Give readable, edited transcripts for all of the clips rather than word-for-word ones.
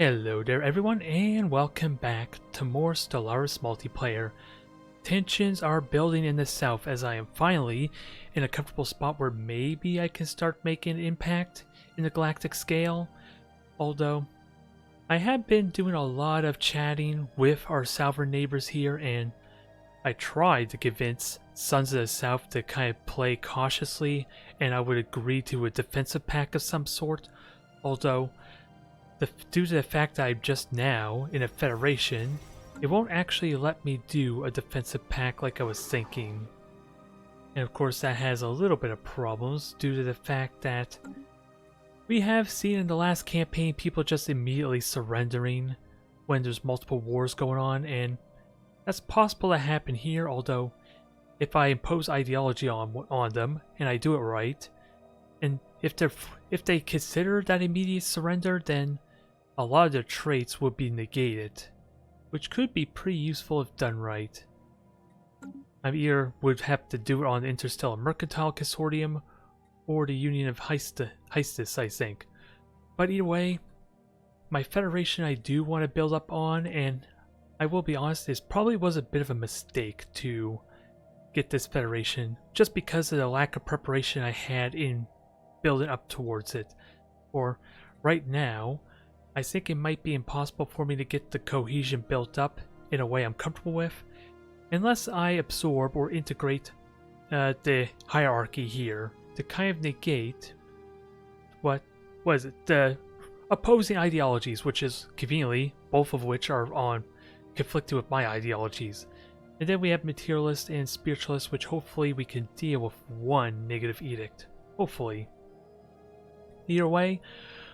Hello there everyone and welcome back to more Stellaris multiplayer. Tensions are building in the south as I am finally in a comfortable spot where maybe I can start making an impact in the galactic scale. Although, I have been doing a lot of chatting with our southern neighbors here and I tried to convince Sons of the South to kind of play cautiously and I would agree to a defensive pact of some sort. Although, due to the fact that I'm just now in a federation, it won't actually let me do a defensive pack like I was thinking. And of course that has a little bit of problems due to the fact that we have seen in the last campaign people just immediately surrendering when there's multiple wars going on, and that's possible to happen here, although if I impose ideology on them and I do it right, and if they consider that immediate surrender, then a lot of their traits would be negated, which could be pretty useful if done right. I either would have to do it on the Interstellar Mercantile Consortium or the Union of Heistis, I think. But either way, my federation I do want to build up on, and I will be honest, this probably was a bit of a mistake to get this federation, just because of the lack of preparation I had in building up towards it. Or right now, I think it might be impossible for me to get the cohesion built up in a way I'm comfortable with, unless I absorb or integrate the hierarchy here to kind of negate what was it, the opposing ideologies, which is conveniently both of which are conflicted with my ideologies. And then we have materialist and spiritualist, which hopefully we can deal with one negative edict. Hopefully. Either way,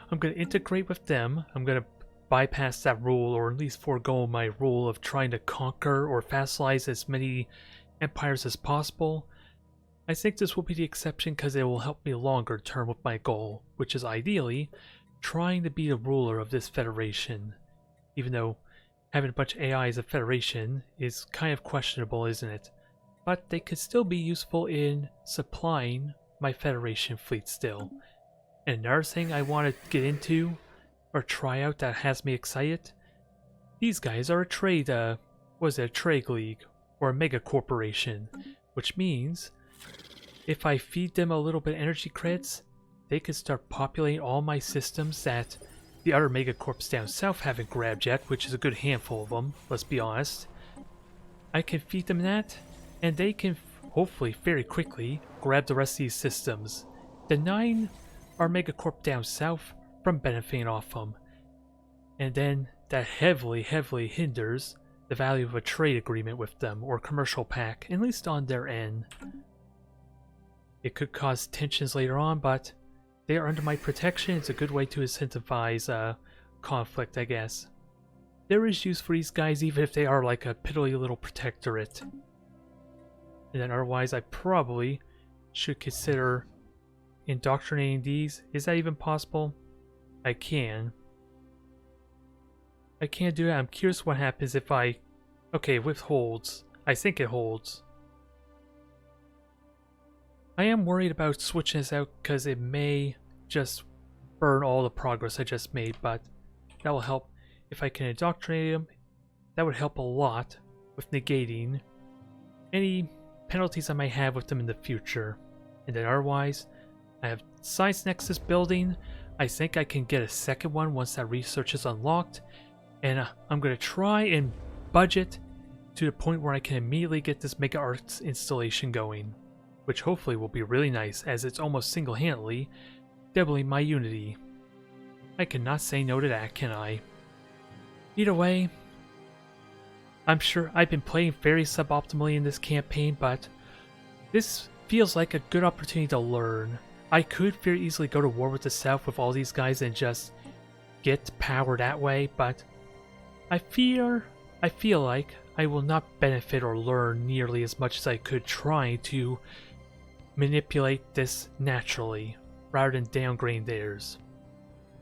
I'm going to integrate with them. I'm going to bypass that rule, or at least forego my rule of trying to conquer or vassalize as many empires as possible. I think this will be the exception because it will help me longer term with my goal, which is ideally trying to be the ruler of this federation. Even though having a bunch of AI as a federation is kind of questionable, isn't it? But they could still be useful in supplying my federation fleet still. And another thing I want to get into, or try out that has me excited, these guys are a trade, a trade league, or a mega corporation, which means if I feed them a little bit of energy credits, they can start populating all my systems that the other megacorps down south haven't grabbed yet, which is a good handful of them, let's be honest. I can feed them that, and they can hopefully very quickly grab the rest of these systems, denying our megacorp down south from benefiting off them. And then that heavily hinders the value of a trade agreement with them or commercial pact, at least on their end. It could cause tensions later on, but they are under my protection. It's a good way to incentivize conflict, I guess. There is use for these guys even if they are like a piddly little protectorate. And then otherwise I probably should consider indoctrinating these. Is that even possible? I can do it. I'm curious what happens if I... Okay, withholds. I think it holds. I am worried about switching this out because it may just burn all the progress I just made, but that will help. If I can indoctrinate them, that would help a lot with negating any penalties I might have with them in the future. And then otherwise, I have Science Nexus building. I think I can get a second one once that research is unlocked. And I'm going to try and budget to the point where I can immediately get this Mega Arts installation going. Which hopefully will be really nice, as it's almost single-handedly doubling my Unity. I cannot say no to that, can I? Either way, I'm sure I've been playing very suboptimally in this campaign, but this feels like a good opportunity to learn. I could very easily go to war with the South with all these guys and just get power that way, but I feel like I will not benefit or learn nearly as much as I could trying to manipulate this naturally, rather than downgrading theirs.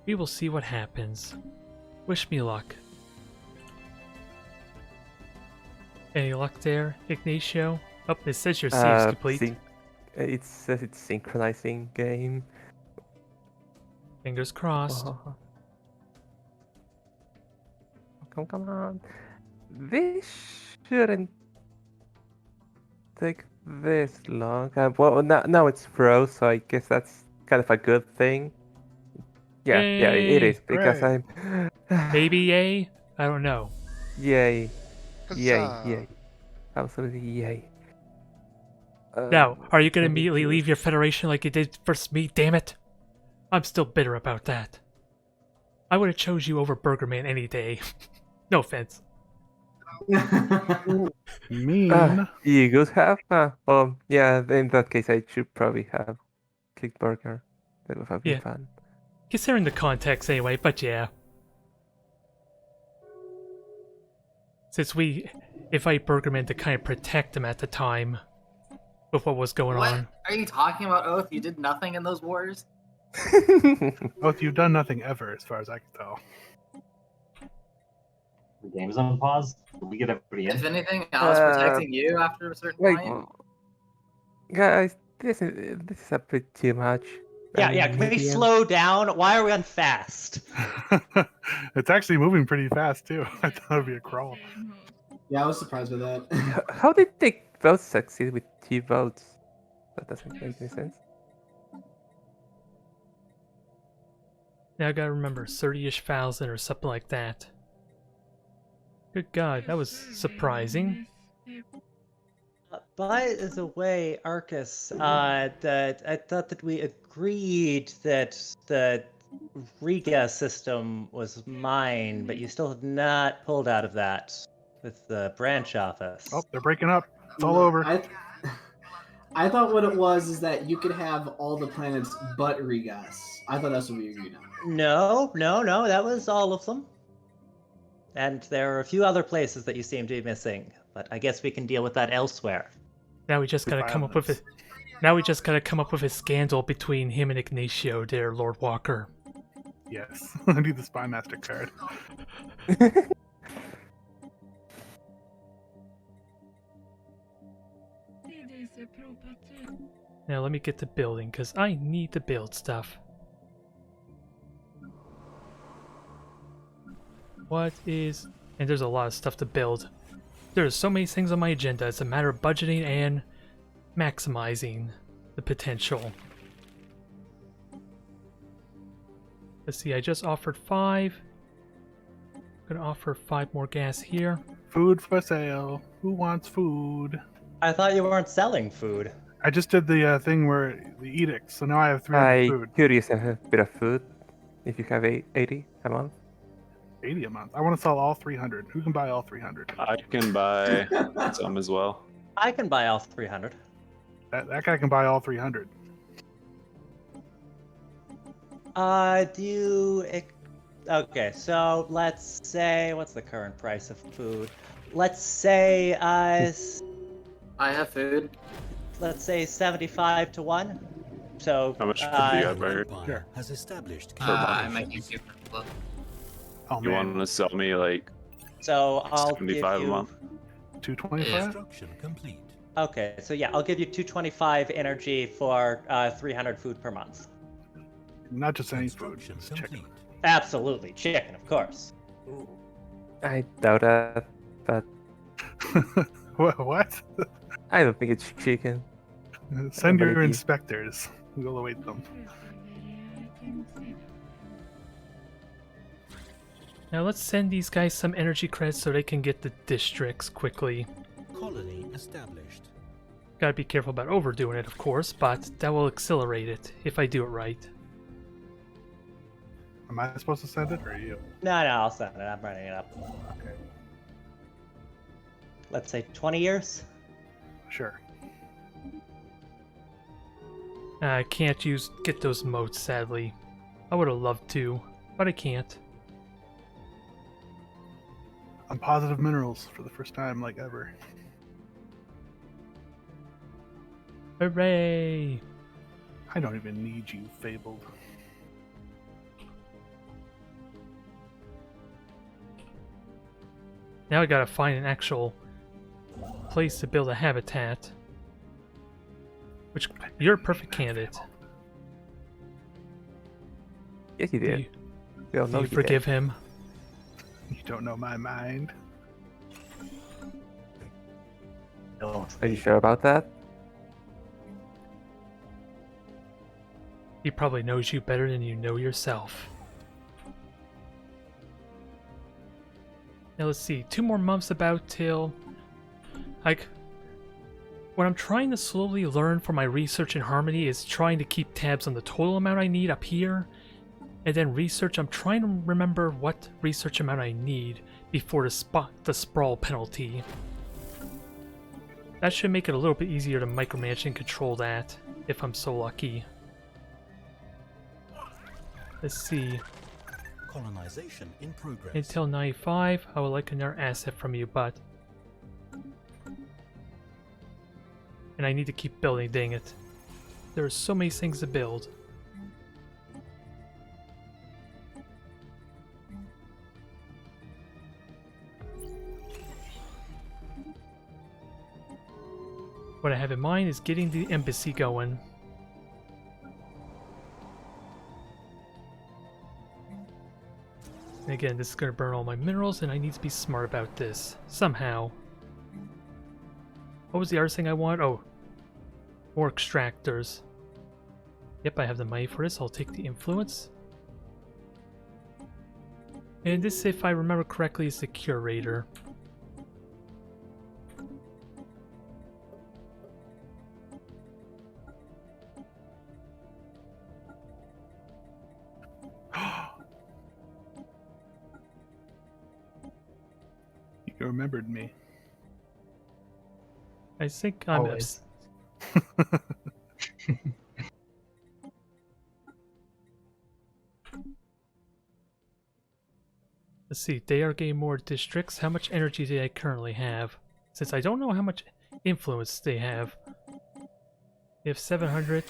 We will see what happens. Wish me luck. Any luck there, Ignacio? Oh, it says your save's complete. It says it's synchronizing game. Fingers crossed. Come on. This shouldn't take this long. Well, now it's froze, so I guess that's kind of a good thing. Yeah, it Yay! is because Hooray. I'm. Maybe yay? I don't know. Yay! Huzzah. Yay! Absolutely yay! Now, are you gonna let me immediately leave just- your federation like you did first me? Damn it! I'm still bitter about that. I would have chose you over Burgerman any day. No offense. Mean. You could have. Yeah. In that case, I should probably have kicked Burger. That would have been Yeah. fun. Considering the context anyway, but yeah. Since we invite Burgerman to kind of protect him at the time with what was going What on. are you talking about, Oath? You did nothing in those wars? Both you've done nothing ever, as far as I can tell. The game's on pause. Did we get everybody in? If anything, I was protecting you after a certain Wait, point. guys, this is a bit too much. Yeah, I yeah. mean, Can we maybe I'm- slow down? Why are we on fast? It's actually moving pretty fast too. I thought it'd be a crawl. Yeah, I was surprised by that. How did they both succeed with 2 votes? That doesn't make any sense. Now I gotta remember 30-ish thousand or something like that. Good God, that was surprising. By the way, Arcus, that I thought that we agreed that the Riga system was mine, but you still have not pulled out of that with the branch office. Oh, they're breaking up. It's all over. I thought what it was is that you could have all the planets but Regas. I thought that's what we agreed on. No, that was all of them. And there are a few other places that you seem to be missing, but I guess we can deal with that elsewhere. Now we just gotta come up with it. Now we just gotta come up with a scandal between him and Ignacio, there, Lord Walker. Yes. I need the Spy Master card. Now let me get to building, because I need to build stuff. What is... And there's a lot of stuff to build. There's so many things on my agenda. It's a matter of budgeting and maximizing the potential. Let's see, I just offered 5. I'm gonna offer 5 more gas here. Food for sale. Who wants food? I thought you weren't selling food. I just did the thing where the edict, so now I have 300 I food. could use a bit of food if you have 80 a month. 80 a month. I want to sell all 300. Who can buy all 300? I can buy some as well. I can buy all 300. That guy can buy all 300. Okay, so let's say, what's the current price of food? Let's say, I have food. let's say 75 to 1. So, How much food do you have, Burger? Sure. Has established I'm making food. Oh You man, want to sell me like so I'll give 75 a you... month? 225? construction complete. Okay, so yeah, I'll give you 225 energy for 300 food per month. Not just any food, Construction just chicken. complete. Absolutely, chicken, of course. I doubt that, but What? I don't think it's chicken. Send your Maybe. inspectors. We'll await them. Now let's send these guys some energy credits so they can get the districts quickly. Colony established. Gotta be careful about overdoing it, of course, but that will accelerate it if I do it right. Am I supposed to send it or are you? No, I'll send it. I'm running it up. Okay. Let's say 20 years. Sure. I can't get those moats, sadly. I would have loved to, but I can't. I'm positive minerals for the first time, like ever. Hooray! I don't even need you, Fabled. Now I gotta find an actual place to build a habitat. Which, you're a perfect candidate. Yes, you did. You, We all know you you did. forgive him. You don't know my mind. Oh, Are you sure about that? He probably knows you better than you know yourself. Now let's see, 2 more months about till... Like, what I'm trying to slowly learn for my research in Harmony is trying to keep tabs on the total amount I need up here. And then research, I'm trying to remember what research amount I need before the sprawl penalty. That should make it a little bit easier to micromanage and control that, if I'm so lucky. Let's see. Colonization in progress. Until 95, I would like another asset from you, but... And I need to keep building, dang it. There are so many things to build. What I have in mind is getting the embassy going. And again, this is going to burn all my minerals, and I need to be smart about this. Somehow. What was the other thing I want? Oh. More extractors. Yep, I have the money for this. I'll take the influence. And this, if I remember correctly, is the curator. You remembered me. I think I'm... Always. Let's see, they are getting more districts. How much energy do they currently have? Since I don't know how much influence they have. They have 700.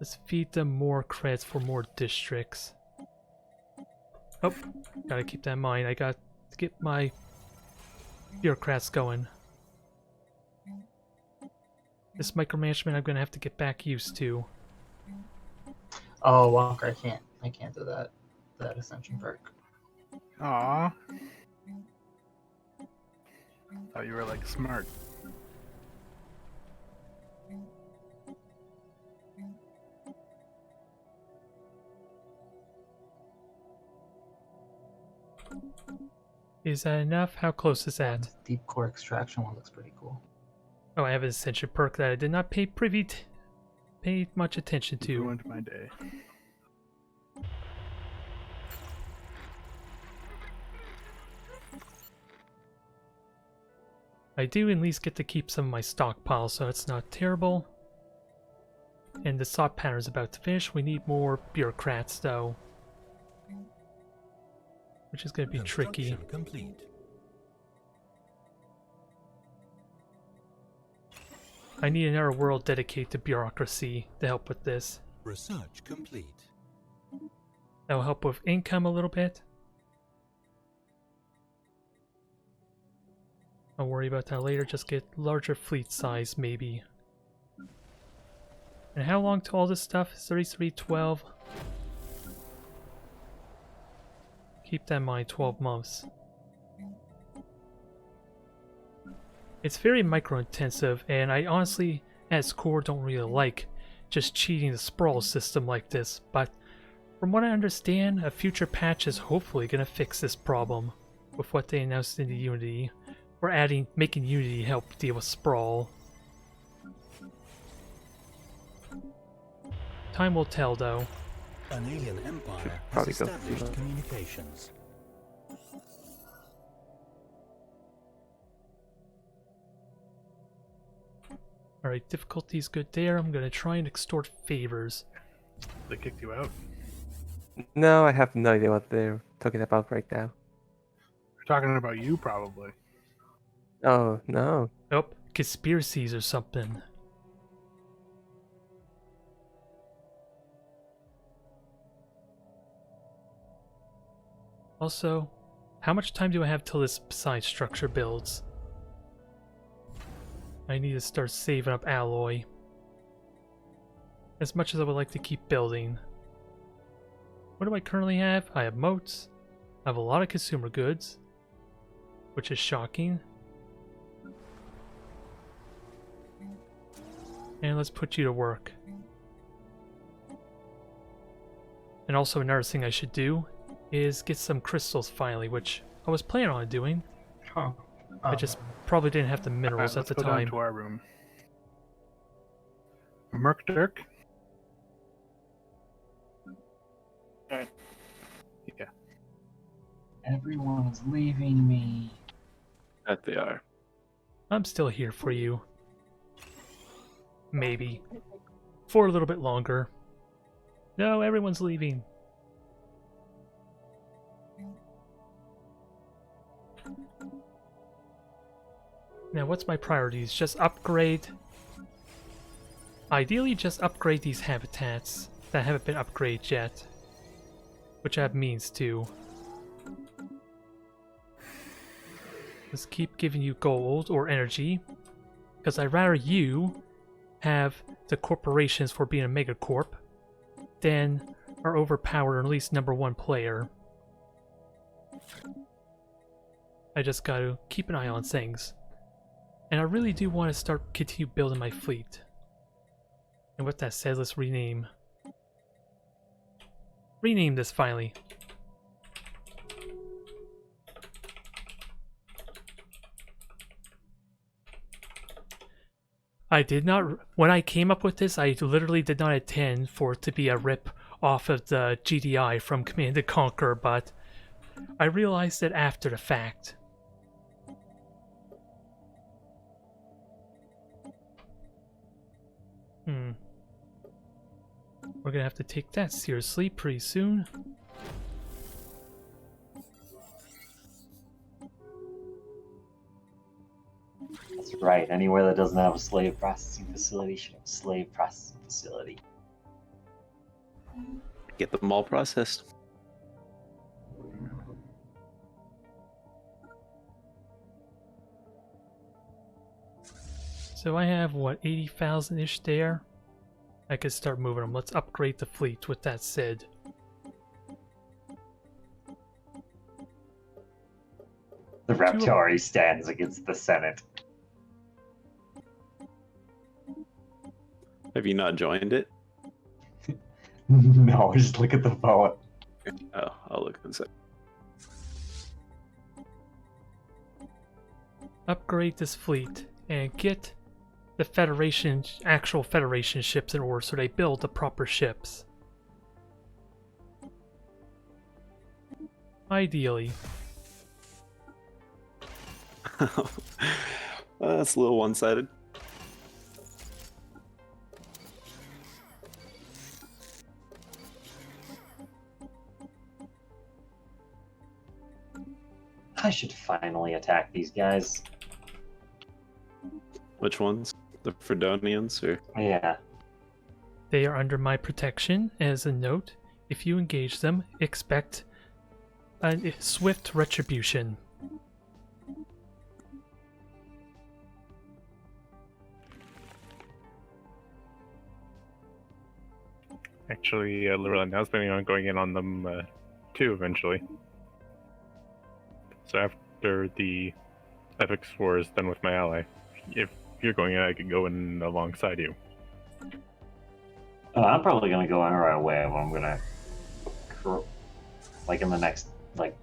Let's feed them more credits for more districts. Oh, gotta keep that in mind. I got to get my bureaucrats going. This micromanagement I'm gonna have to get back used to. Oh, Wonka, I can't do that Ascension perk. Aw. Thought you were like smart. Is that enough? How close is that? Deep core extraction one looks pretty cool. Oh, I have an Ascension perk that I did not pay much attention to. Ruined my day. I do at least get to keep some of my stockpile, so it's not terrible. And the thought pattern is about to finish. We need more bureaucrats, though. Which is going to be tricky. Construction complete. I need another world dedicated to bureaucracy to help with this. Research complete. That'll help with income a little bit. I'll worry about that later, just get larger fleet size, maybe. And how long to all this stuff? 3312. Keep that in mind, 12 months. It's very micro-intensive, and I honestly, as core, don't really like just cheating the sprawl system like this, but from what I understand, a future patch is hopefully going to fix this problem with what they announced in the Unity. Or making Unity help deal with sprawl. Time will tell, though. An alien empire has probably go established through. communications. Alright, difficulty's good there. I'm gonna try and extort favors. They kicked you out. No, I have no idea what they're talking about right now. They're talking about you, probably. Oh, no. Oh, conspiracies or something. Also, how much time do I have till this science structure builds? I need to start saving up alloy. As much as I would like to keep building. What do I currently have? I have moats, I have a lot of consumer goods, which is shocking. And let's put you to work. And also another thing I should do is get some crystals finally, which I was planning on doing. Huh. I just probably didn't have the minerals Alright, at the let's go down time. to our room. Merc Dirk. Alright. Yeah. Everyone is leaving me. That they are. I'm still here for you. Maybe. For a little bit longer. No, everyone's leaving. Now, what's my priorities? Just upgrade. Ideally, just upgrade these habitats that haven't been upgraded yet. Which I have means to. Let's keep giving you gold or energy. Because I'd rather you have the corporations for being a megacorp than our overpowered or at least #1 player. I just gotta keep an eye on things. And I really do want to continue building my fleet. And with that said, let's rename. Rename this finally. I did not, when I came up with this, I literally did not intend for it to be a rip off of the GDI from Command & Conquer, but I realized it after the fact. We're gonna have to take that seriously pretty soon. That's right. Anywhere that doesn't have a slave processing facility should have a slave processing facility. Get them all processed. So I have, what, 80,000-ish there? I could start moving them. Let's upgrade the fleet with that said. The Raptori stands against the Senate. Have you not joined it? No, just look at the vote. Oh, I'll look inside. Upgrade this fleet and get the Federation, actual Federation ships in order so they build the proper ships. Ideally. That's a little one-sided. I should finally attack these guys. Which ones? The Fredonians, or? Yeah. They are under my protection. As a note, if you engage them, expect a swift retribution. Actually, Lorelai now is planning on going in on them too eventually. So after the Ethics War is done with my ally, if you're going in, I could go in alongside you. I'm probably gonna go in right away. I'm gonna, like in the next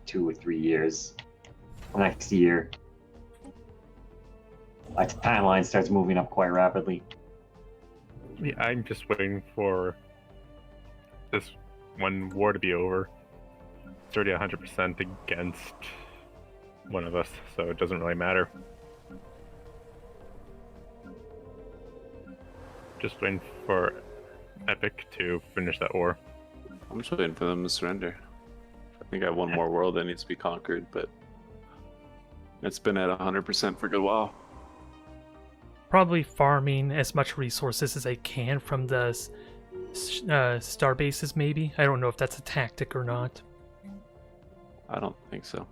2 or 3 years, next year. My timeline starts moving up quite rapidly. Yeah, I'm just waiting for this one war to be over. It's already 100% against one of us, so it doesn't really matter. Just waiting for Epic to finish that war. I'm just waiting for them to surrender. I think I have one more world that needs to be conquered, but it's been at 100% for a good while. Probably farming as much resources as I can from the star bases, maybe. I don't know if that's a tactic or not. I don't think so.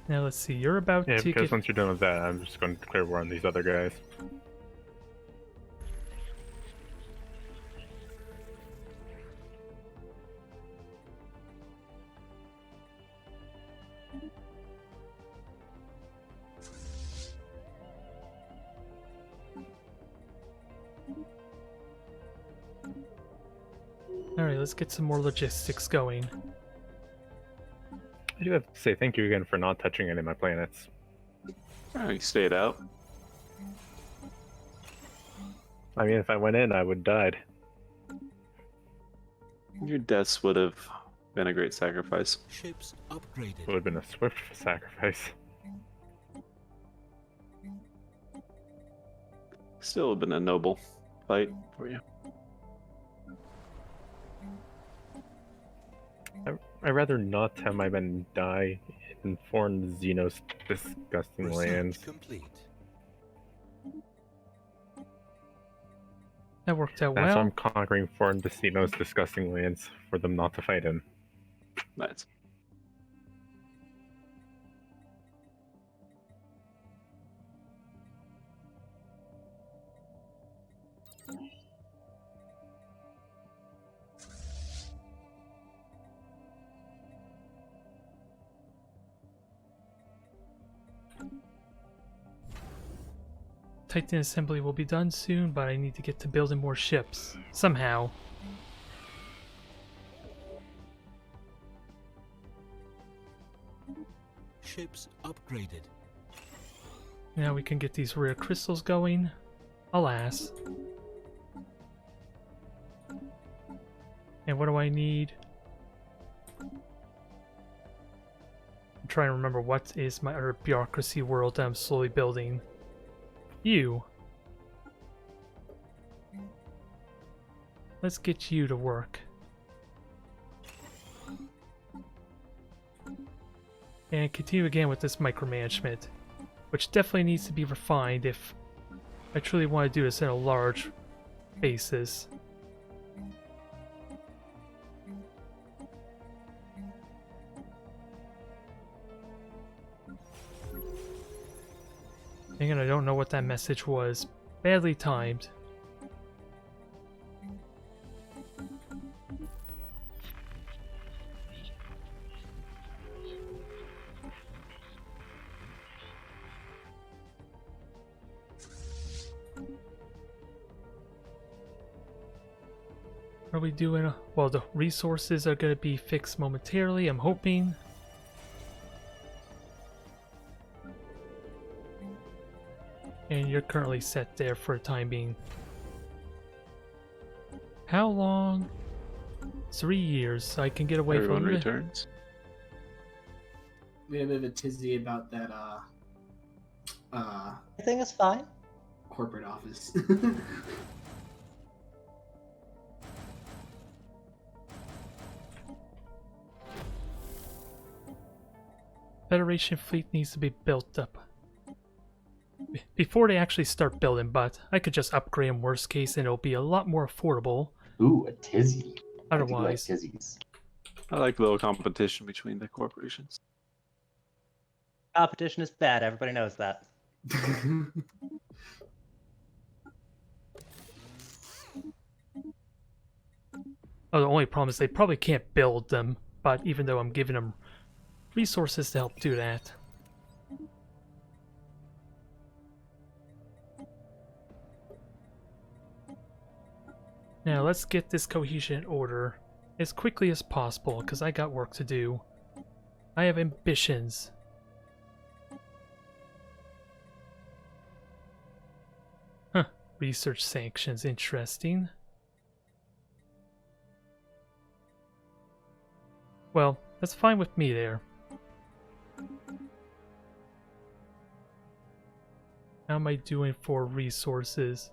Now let's see, you're about Yeah, to because get... once you're done with that, I'm just going to declare war on these other guys. Alright, let's get some more logistics going. I do have to say thank you again for not touching any of my planets. Oh, you stayed out. I mean, if I went in, I would have died. Your deaths would have been a great sacrifice. Ships upgraded. It would have been a swift sacrifice. Still have been a noble fight for you. I'd rather not have my men die in foreign Xenos disgusting lands. Research complete. That worked out That's why well. I'm conquering foreign Xenos disgusting lands for them not to fight in. Nice. Titan assembly will be done soon, but I need to get to building more ships. Somehow. Ships upgraded. Now we can get these rare crystals going. Alas. And what do I need? I'm trying to remember what is my other bureaucracy world that I'm slowly building. You. Let's get you to work. And continue again with this micromanagement, which definitely needs to be refined if I truly want to do this in a large basis. Dang it, I don't know what that message was. Badly timed. What are we doing? Well, the resources are going to be fixed momentarily, I'm hoping. And you're currently set there for the time being. How long? 3 years, so I can get away Everyone from it. returns. We have a bit of a tizzy about that I think it's fine. corporate office. Federation fleet needs to be built up. Before they actually start building, but I could just upgrade in worst case and it'll be a lot more affordable. Ooh, a tizzy. Otherwise. I do like tizzies. I like a little competition between the corporations. Competition is bad. Everybody knows that. Oh, the only problem is they probably can't build them, but even though I'm giving them resources to help do that. Now let's get this cohesion in order as quickly as possible, because I got work to do. I have ambitions. Huh, research sanctions, interesting. Well, that's fine with me there. How am I doing for resources?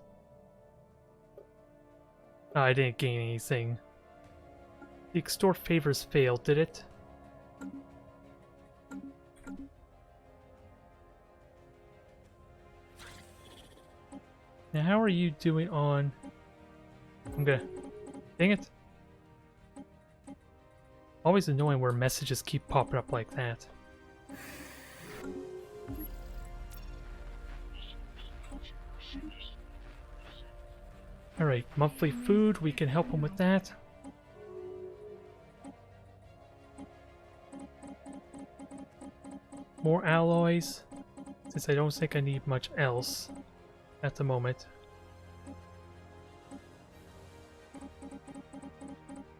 Oh, I didn't gain anything. The extort favors failed, did it? Now how are you doing on... I'm gonna... Dang it. Always annoying where messages keep popping up like that. Alright, monthly food, we can help him with that. More alloys, since I don't think I need much else at the moment.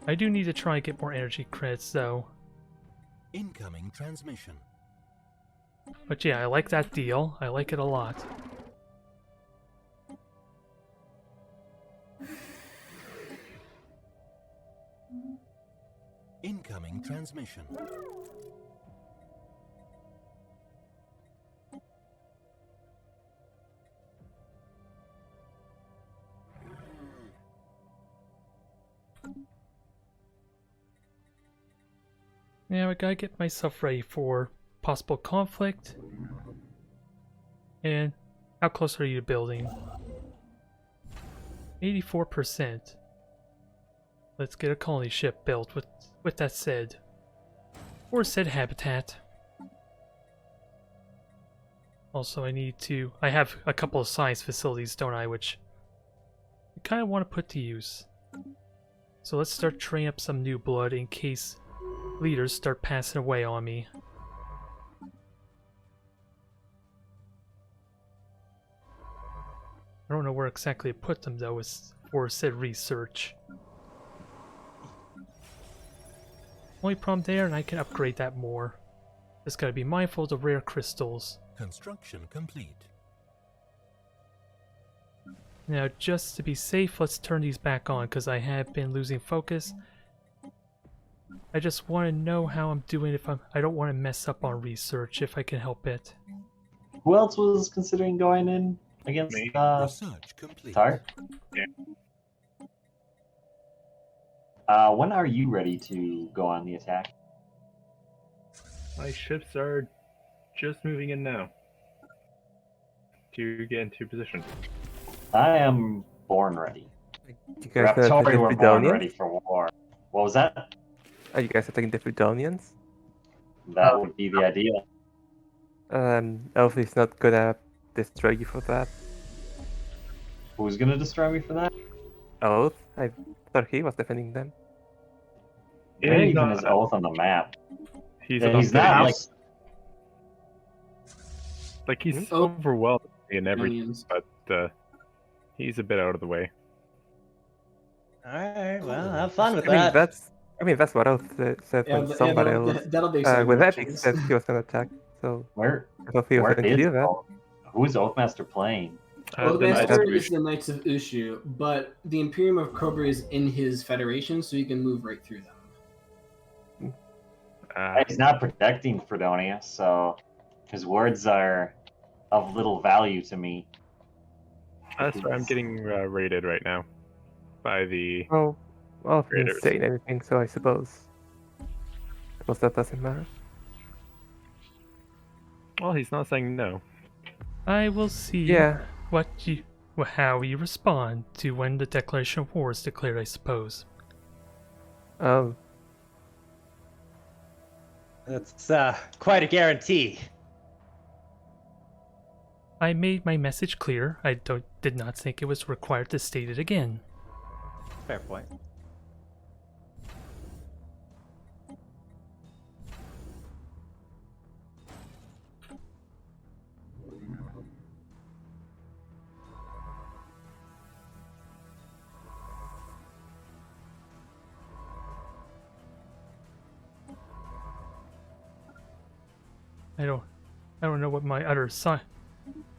I do need to try and get more energy credits though. Incoming transmission. But yeah, I like that deal. I like it a lot. Incoming transmission. Yeah, I gotta get myself ready for possible conflict. And how close are you to building? 84%. Let's get a colony ship built with that said. Or said habitat. Also, I have a couple of science facilities, don't I, which I kind of want to put to use. So let's start training up some new blood in case leaders start passing away on me. I don't know where exactly to put them though, for said research. Only problem there, and I can upgrade that more. Just gotta be mindful of the rare crystals. Construction complete. Now, just to be safe, let's turn these back on, because I have been losing focus. I just want to know how I'm doing I don't want to mess up on research if I can help it. Who else was considering going in against Research complete. Tar? Yeah. When are you ready to go on the attack? My ships are just moving in now to get into position. I am born ready. You guys are Raptori taking were born Fridonians? ready for war. What was that? Are you guys attacking the Fridonians? That would be the idea. Elfie's not gonna destroy you for that. Who's gonna destroy me for that? Oath? I thought he was defending them. There even his oath on the map. He's, Yeah, he's not like he's Oh. overwhelmed in everything, Onions. but he's a bit out of the way. Alright, well, have fun with I mean, that. that's what Oath said Yeah, when but- somebody yeah, else. that'll be exciting When Epic matches. said he was gonna attack, so Where? I thought he was Where going to is do that. Oath? Who is Oathmaster playing? Well, The the Knights Master of is the Knights of Ushu, but the Imperium of Cobra is in his federation, so he can move right through them. He's not protecting Fredonia, so his words are of little value to me. Sorry, I'm getting raided right now by the. Well, Oath didn't Raiders. say anything, so I suppose that doesn't matter. Well, he's not saying no. I will see Yeah. how you respond to when the declaration of war is declared, I suppose. That's quite a guarantee. I made my message clear. I did not think it was required to state it again. Fair point. I don't know what my other science.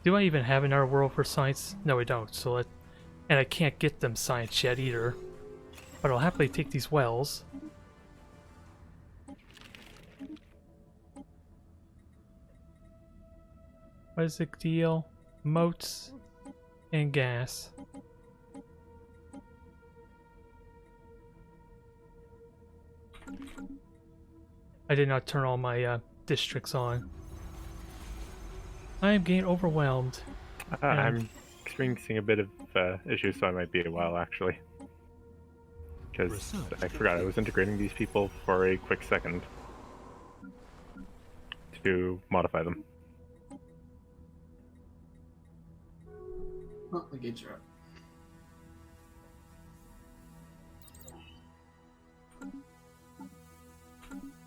Do I even have another world for science? No, I don't. And I can't get them science yet either. But I'll happily take these wells. What is the deal? Moats and gas. I did not turn all my districts on. I am getting overwhelmed. I'm experiencing a bit of issues, so I might be a while actually. Because I forgot I was integrating these people for a quick second to modify them. Oh, the gates are up.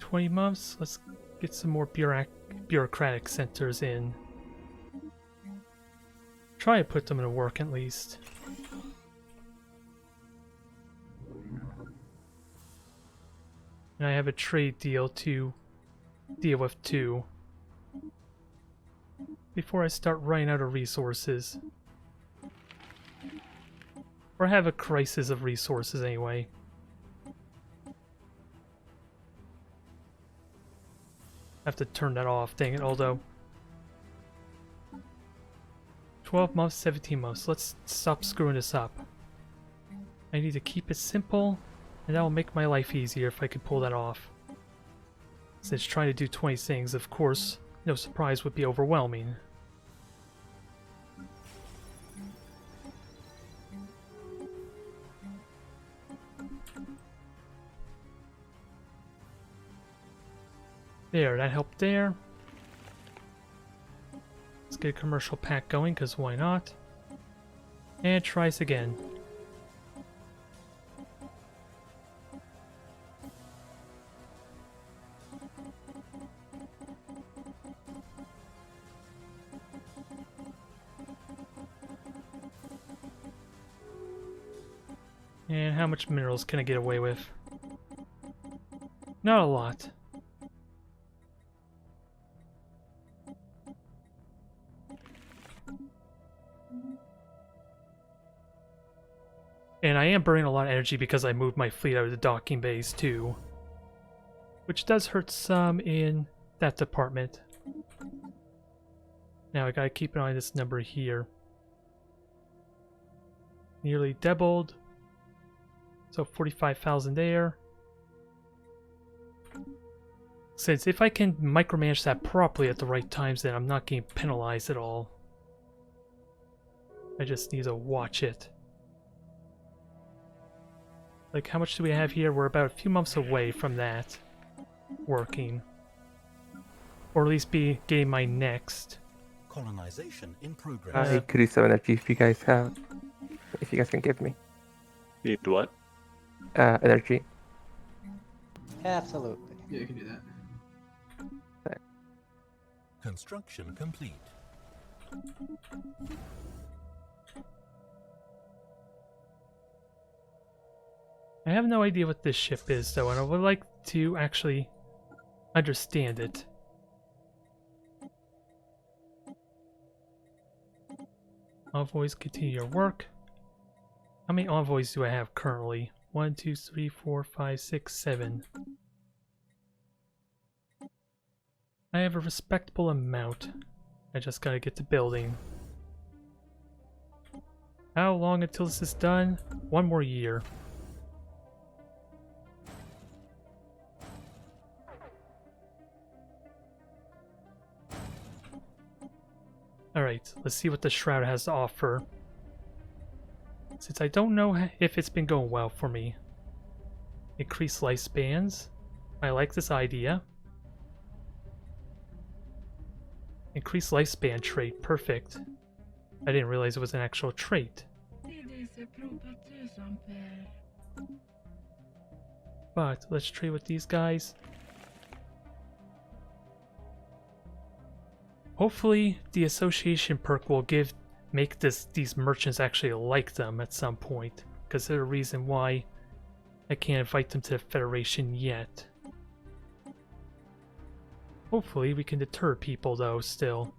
$20. Let's get some more bureaucratic centers in. Try to put them to work at least. And I have a trade deal to deal with too. Before I start running out of resources. Or have a crisis of resources anyway. I have to turn that off, dang it, although. 12 months, 17 months. Let's stop screwing this up. I need to keep it simple, and that will make my life easier if I can pull that off. Since trying to do 20 things, of course, no surprise, would be overwhelming. There, that helped there. Let's get a commercial pack going, because why not? And try this again. And how much minerals can I get away with? Not a lot. And I am burning a lot of energy because I moved my fleet out of the docking bays too. Which does hurt some in that department. Now I gotta keep an eye on this number here. Nearly doubled. So 45,000 there. Since if I can micromanage that properly at the right times, then I'm not getting penalized at all. I just need to watch it. Like, how much do we have here? We're about a few months away from that working. Or at least be getting my next. Colonization in progress. I could use some energy if you guys have. If you guys can give me. Need what? Energy. Absolutely. Yeah, you can do that. Construction complete. I have no idea what this ship is, though, and I would like to actually understand it. Envoys, continue your work. How many envoys do I have currently? 1, 2, 3, 4, 5, 6, 7. I have a respectable amount. I just gotta get to building. How long until this is done? 1 more year. Alright, let's see what the Shroud has to offer. Since I don't know if it's been going well for me. Increase lifespans. I like this idea. Increase lifespan trait, perfect. I didn't realize it was an actual trait. But let's trade with these guys. Hopefully the association perk will make these merchants actually like them at some point, because there's a reason why I can't invite them to the Federation yet. Hopefully we can deter people though still.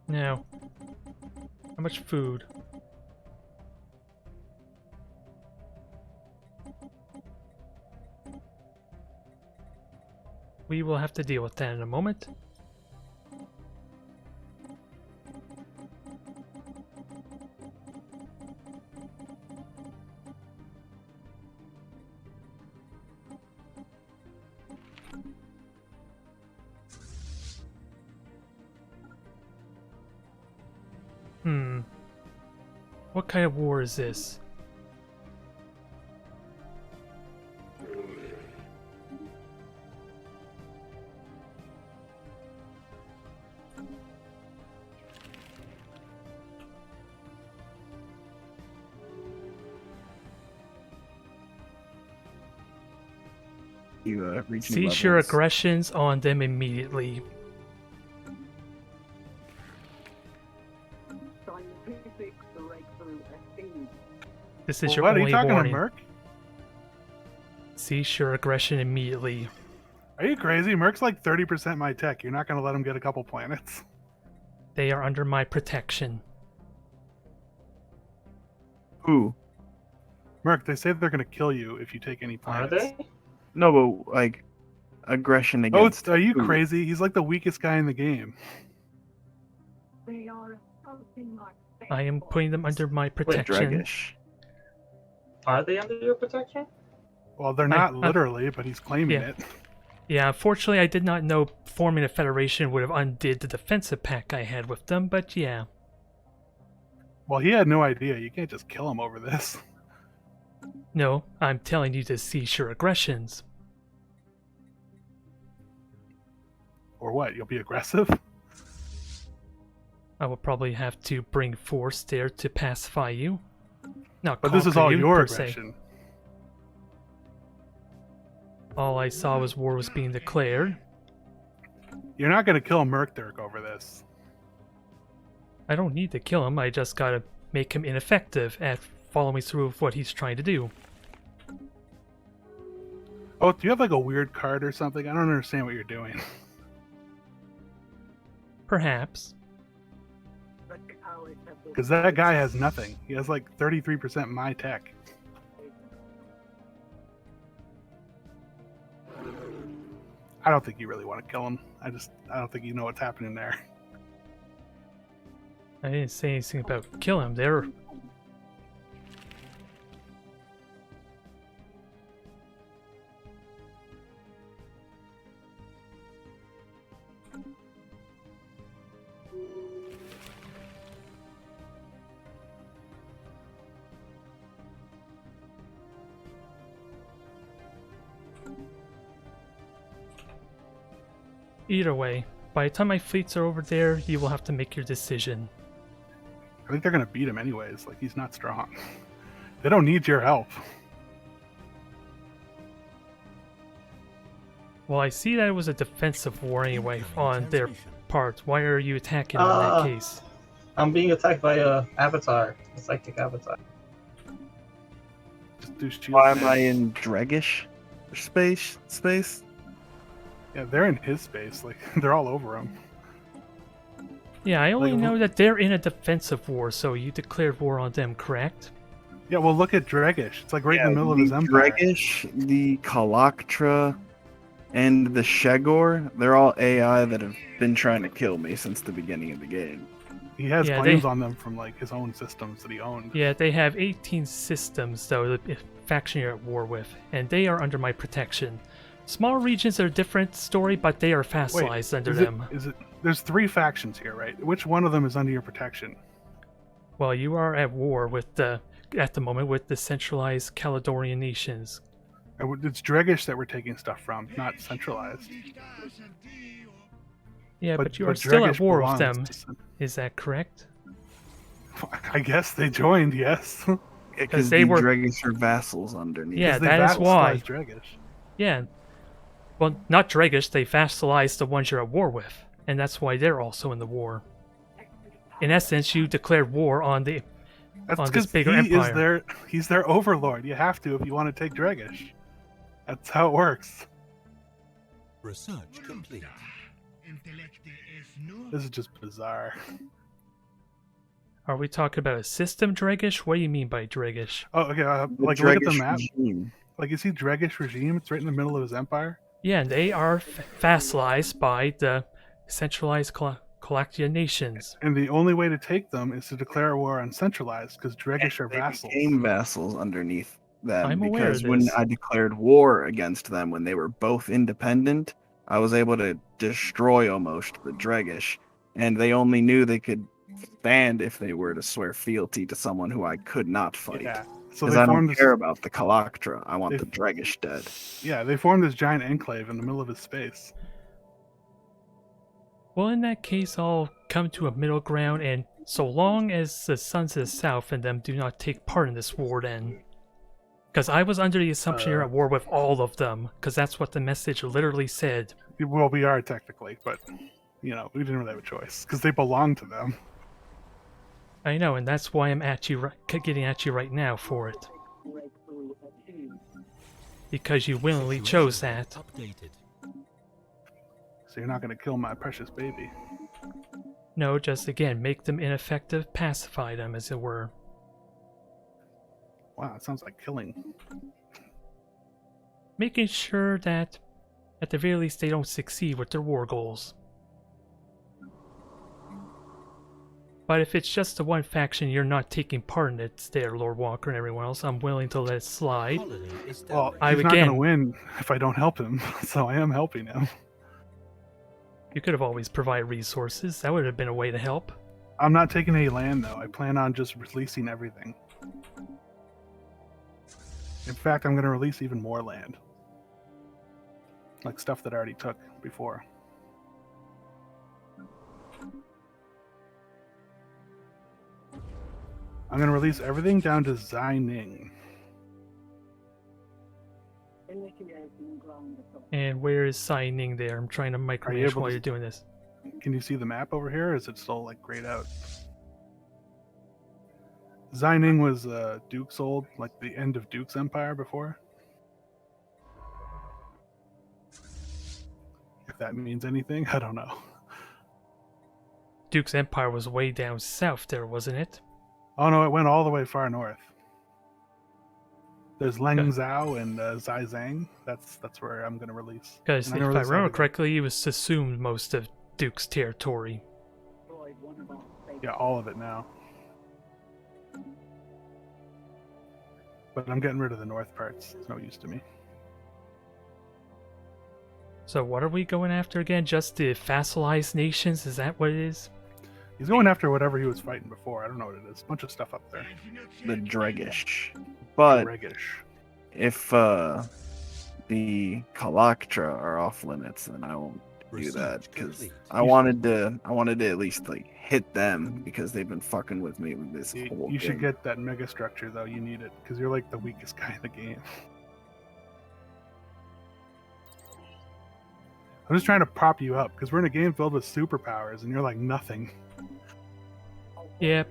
Now, how much food? We will have to deal with that in a moment. What kind of war is this? You reach new Cease your levels. aggressions on them immediately. This is your What are only you talking warning. to Merc? Cease your aggression immediately. Are you crazy? Merc's like 30% my tech. You're not going to let him get a couple planets. They are under my protection. Who? Merc, they say they're going to kill you if you take any Are planets. they? No, but like aggression Oh, against. are you who? crazy? He's like the weakest guy in the game. I am putting them under my Wait, protection. Dragish. Are they under your protection? Well, they're not literally, but he's claiming yeah. it. Yeah, unfortunately I did not know forming a federation would have undid the defensive pact I had with them, but yeah. Well, he had no idea. You can't just kill him over this. No, I'm telling you to cease your aggressions. Or what? You'll be aggressive? I will probably have to bring force there to pacify you. Not But this is conquer all you, your per se. aggression. All I saw was war was being declared. You're not going to kill Merc over this. I don't need to kill him, I just gotta make him ineffective at following through with what he's trying to do. Oh, do you have like a weird card or something? I don't understand what you're doing. Perhaps. Because that guy has nothing. He has like 33% my tech. I don't think you really want to kill him. I don't think you know what's happening there. I didn't say anything about kill him. They're... Either way, by the time my fleets are over there, you will have to make your decision. I think they're going to beat him anyways. Like, he's not strong. They don't need your help. Well, I see that it was a defensive war anyway on their part. Why are you attacking in that case? I'm being attacked by a avatar, a psychic avatar. Just do shield Why am damage. I in Dragish space? Yeah, they're in his space. Like, they're all over him. Yeah, I only Like, know that they're in a defensive war, so you declared war on them, correct? Yeah, well, look at Dragish. It's like right in the middle of his empire. Dragish, the Kalaktra, and the Shegor, they're all AI that have been trying to kill me since the beginning of the game. He has Yeah, claims they- on them from like his own systems that he owned. Yeah, they have 18 systems, though, the faction you're at war with, and they are under my protection. Small regions are a different story, but they are facilized under them. There's 3 factions here, right? Which one of them is under your protection? Well, you are at war with at the moment, with the centralized Caledonian nations. It's Dragish that we're taking stuff from, not centralized. Yeah, but you are still at Dragish war with belongs them. to Is that correct? I guess they joined, yes. Because they the were- Dragish are vassals underneath. Yeah, They that is why. vassalized Dragish. Yeah. Well, not Dragish, they vassalized the ones you're at war with, and that's why they're also in the war. In essence, you declared war on the That's on because this bigger empire. he's their overlord. You have to if you want to take Dragish. That's how it works. Research complete. This is just bizarre. Are we talking about a system Dragish? What do you mean by Dragish? Oh, okay. The Like, look at the Dragish map. regime. Like, you see Dragish regime? It's right in the middle of his empire. Yeah, and they are vassalized by the centralized Galactian nations. And the only way to take them is to declare war on centralized, because Dragish are They vassals. became vassals underneath them I'm aware of because when this. I declared war against them when they were both independent, I was able to destroy almost the Dragish, and they only knew they could stand if they were to swear fealty to someone who I could not fight. Yeah. So Because they I don't formed this. care about the Kalaktra. I want They- the Dragish dead. Yeah, they formed this giant enclave in the middle of his space. Well, in that case, I'll come to a middle ground, and so long as the sons of the south and them do not take part in this war, then Because I was under the assumption you're at war with all of them, because that's what the message literally said. Well, we are technically, but we didn't really have a choice because they belong to them. I know, and that's why I'm at you, getting at you right now for it. Because you willingly chose that. Updated. So you're not going to kill my precious baby. No, just again, make them ineffective, pacify them, as it were. Wow, it sounds like killing. Making sure that, at the very least, they don't succeed with their war goals. But if it's just the one faction you're not taking part in it, there, Lord Walker and everyone else, I'm willing to let it slide. Well, he's not going to win if I don't help him, so I am helping him. You could have always provided resources. That would have been a way to help. I'm not taking any land, though. I plan on just releasing everything. In fact, I'm going to release even more land. Like stuff that I already took before. I'm going to release everything down to Xining. And where is signing there? I'm trying to micromanage while you're doing this. Can you see the map over here, or is it still like grayed out? Xining was Duke's old, like the end of Duke's empire before. If that means anything, I don't know. Duke's empire was way down south there, wasn't it? Oh no, it went all the way far north. There's Lengzhou and Zizang. That's where I'm going to release. Because if I remember correctly, it was assumed most of Duke's territory. Yeah, all of it now. But I'm getting rid of the north parts. It's no use to me. So what are we going after again? Just the fossilized nations? Is that what it is? He's going after whatever he was fighting before. I don't know what it is. A bunch of stuff up there. The Dregish. But Dregish. If the Kalaktra are off limits, then I won't do that because I wanted to at least like hit them because they've been fucking with me with this whole You should thing. get that mega structure though. You need it because you're like the weakest guy in the game. I'm just trying to prop you up because we're in a game filled with superpowers and you're like nothing. Yeah,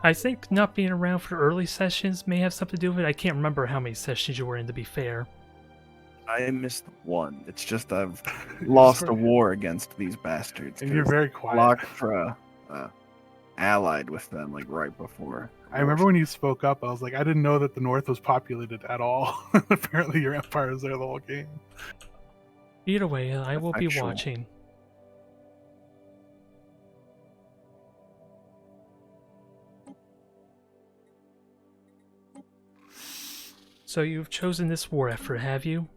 I think not being around for early sessions may have something to do with it. I can't remember how many sessions you were in, to be fair. I missed one. It's just I've lost a war against these bastards. And you're very quiet. Kalaktra allied with them like right before. I remember when you spoke up, I was like, I didn't know that the North was populated at all. Apparently your empire is there the whole game. Either way, I will be watching. So you've chosen this war effort, have you?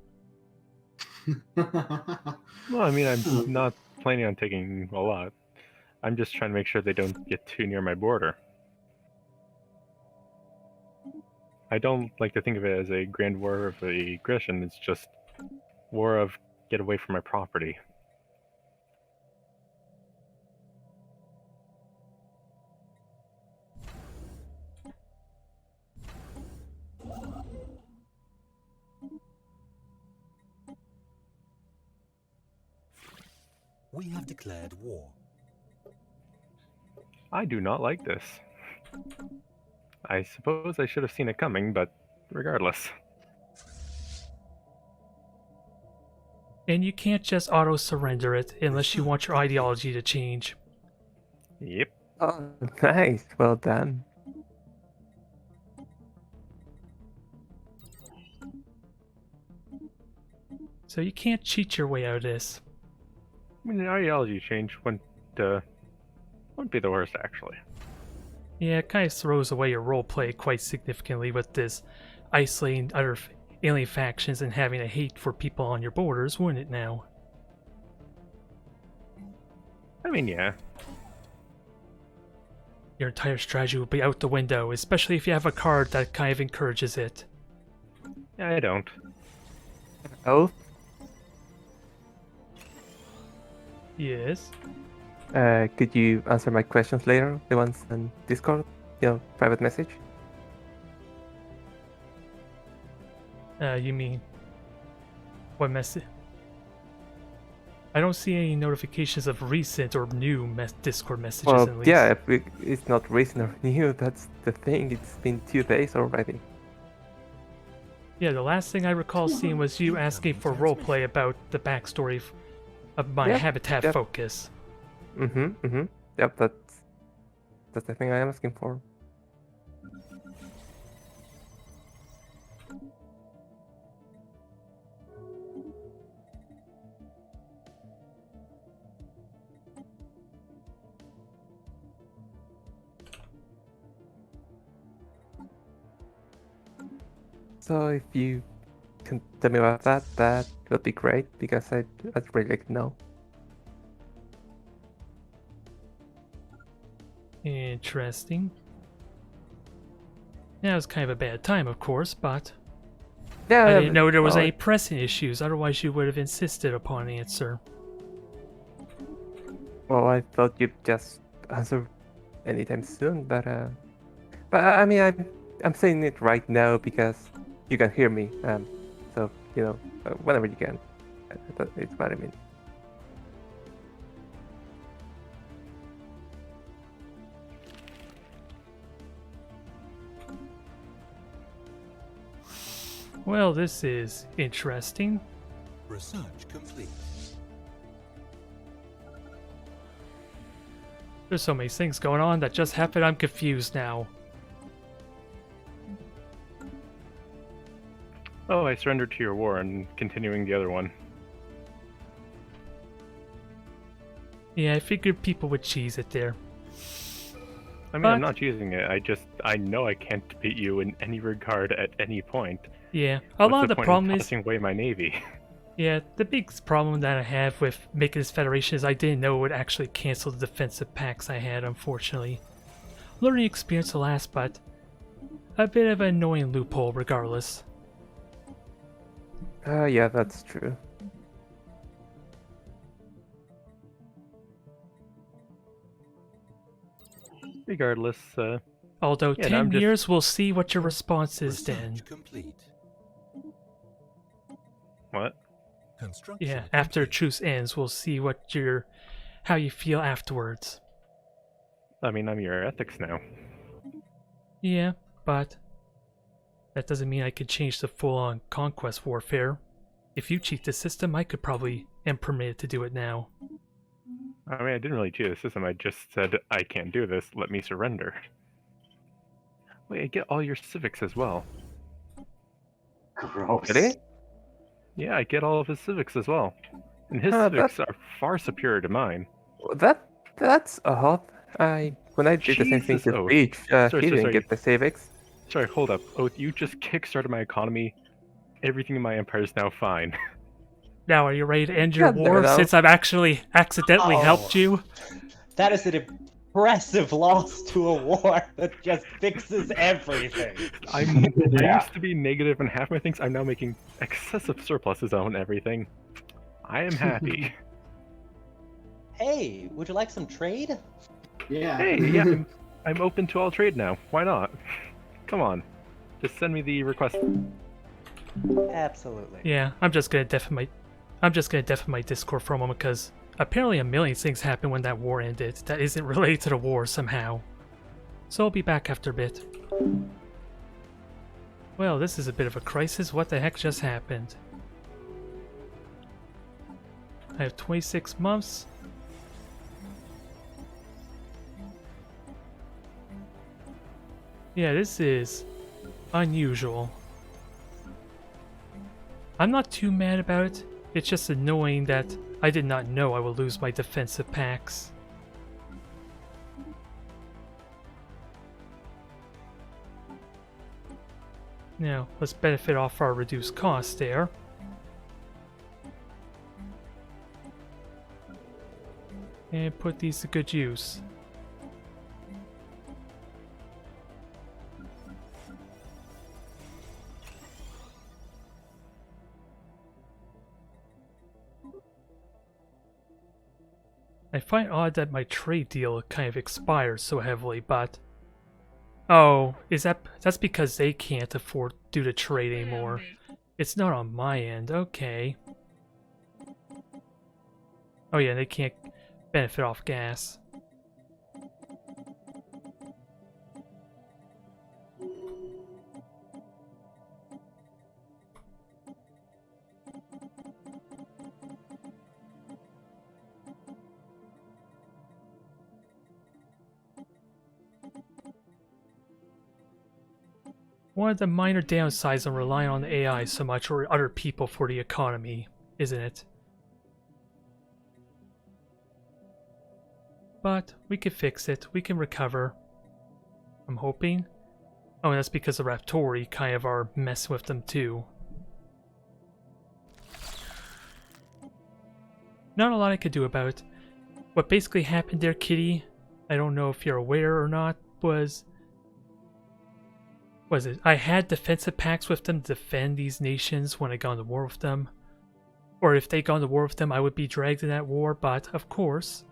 Well, I mean, I'm not planning on taking a lot. I'm just trying to make sure they don't get too near my border. I don't like to think of it as a grand war of aggression. It's just war of get away from my property. We have declared war. I do not like this. I suppose I should have seen it coming, but regardless. And you can't just auto-surrender it unless you want your ideology to change. Yep. Oh, nice. Well done. So you can't cheat your way out of this. I mean, the ideology change wouldn't be the worst, actually. Yeah, it kind of throws away your roleplay quite significantly with this isolating other alien factions and having a hate for people on your borders, wouldn't it now? I mean, yeah. Your entire strategy would be out the window, especially if you have a card that kind of encourages it. Yeah, I don't. Oh? Yes? Could you answer my questions later? The ones on Discord? Private message? You mean what message? I don't see any notifications of recent or new Discord messages. Well, at least. yeah, if it's not recent or new. That's the thing. It's been 2 days already. Yeah, the last thing I recall seeing was you asking for roleplay about the backstory of my habitat focus. Yep, that's the thing I am asking for. So if you can tell me about that, that would be great, because I'd really like to know. Interesting. Now it's kind of a bad time, of course, but Yeah, I didn't know there was any pressing issues, otherwise you would have insisted upon an answer. Well, I thought you'd just answer anytime soon, but I mean, I'm saying it right now because you can hear me, so you know, whenever you can. It's what I mean. Well, this is interesting. Research complete. There's so many things going on that just happened, I'm confused now. Oh, I surrendered to your war and continuing the other one. Yeah, I figured people would cheese it there. I mean, I'm not choosing it. I know I can't beat you in any regard at any point. Yeah, a lot of the problem is tossing away my navy. Yeah, the big problem that I have with making this federation is I didn't know it would actually cancel the defensive pacts I had, unfortunately. Learning experience to last, but a bit of an annoying loophole regardless. Yeah, that's true. Regardless, although yeah, 10 years, we'll see what your response is then. Complete. What? Yeah, after truce ends, we'll see what how you feel afterwards. I mean, I'm your ethics now. Yeah, but that doesn't mean I could change the full-on conquest warfare. If you cheat the system, I could probably am permitted to do it now. I mean, I didn't really cheat the system. I just said, I can't do this. Let me surrender. Wait, I get all your civics as well. Gross. Really? Yeah, I get all of his civics as well. And his civics are far superior to mine. That's odd. When I did the same thing to Breach, he didn't get the civics. Sorry, hold up. Oath, you just kickstarted my economy. Everything in my empire is now fine. Now, are you ready to end your war since I've actually accidentally helped you? That is an impressive loss to a war that just fixes everything. I used to be negative in half my things. I'm now making excessive surpluses on everything. I am happy. Hey, would you like some trade? Yeah. Hey, yeah, I'm open to all trade now. Why not? Come on, just send me the request. Absolutely. Yeah, I'm just gonna deafen my Discord for a moment because apparently a million things happened when that war ended that isn't related to the war somehow. So I'll be back after a bit. Well, this is a bit of a crisis. What the heck just happened? I have 26 months. Yeah, this is unusual. I'm not too mad about it. It's just annoying that I did not know I would lose my defensive packs. Now, let's benefit off our reduced costs there. And put these to good use. I find odd that my trade deal kind of expires so heavily, but... Oh, that's because they can't afford to do the trade anymore. It's not on my end, okay. Oh yeah, they can't benefit off gas. One of the minor downsides of relying on the AI so much or other people for the economy, isn't it? But we can fix it. We can recover. I'm hoping. Oh, and that's because the Raptori kind of are messing with them too. Not a lot I could do about it. What basically happened there, Kitty, I don't know if you're aware or not, was it? I had defensive pacts with them to defend these nations when I got into war with them. Or if they got into war with them, I would be dragged in that war, but of course,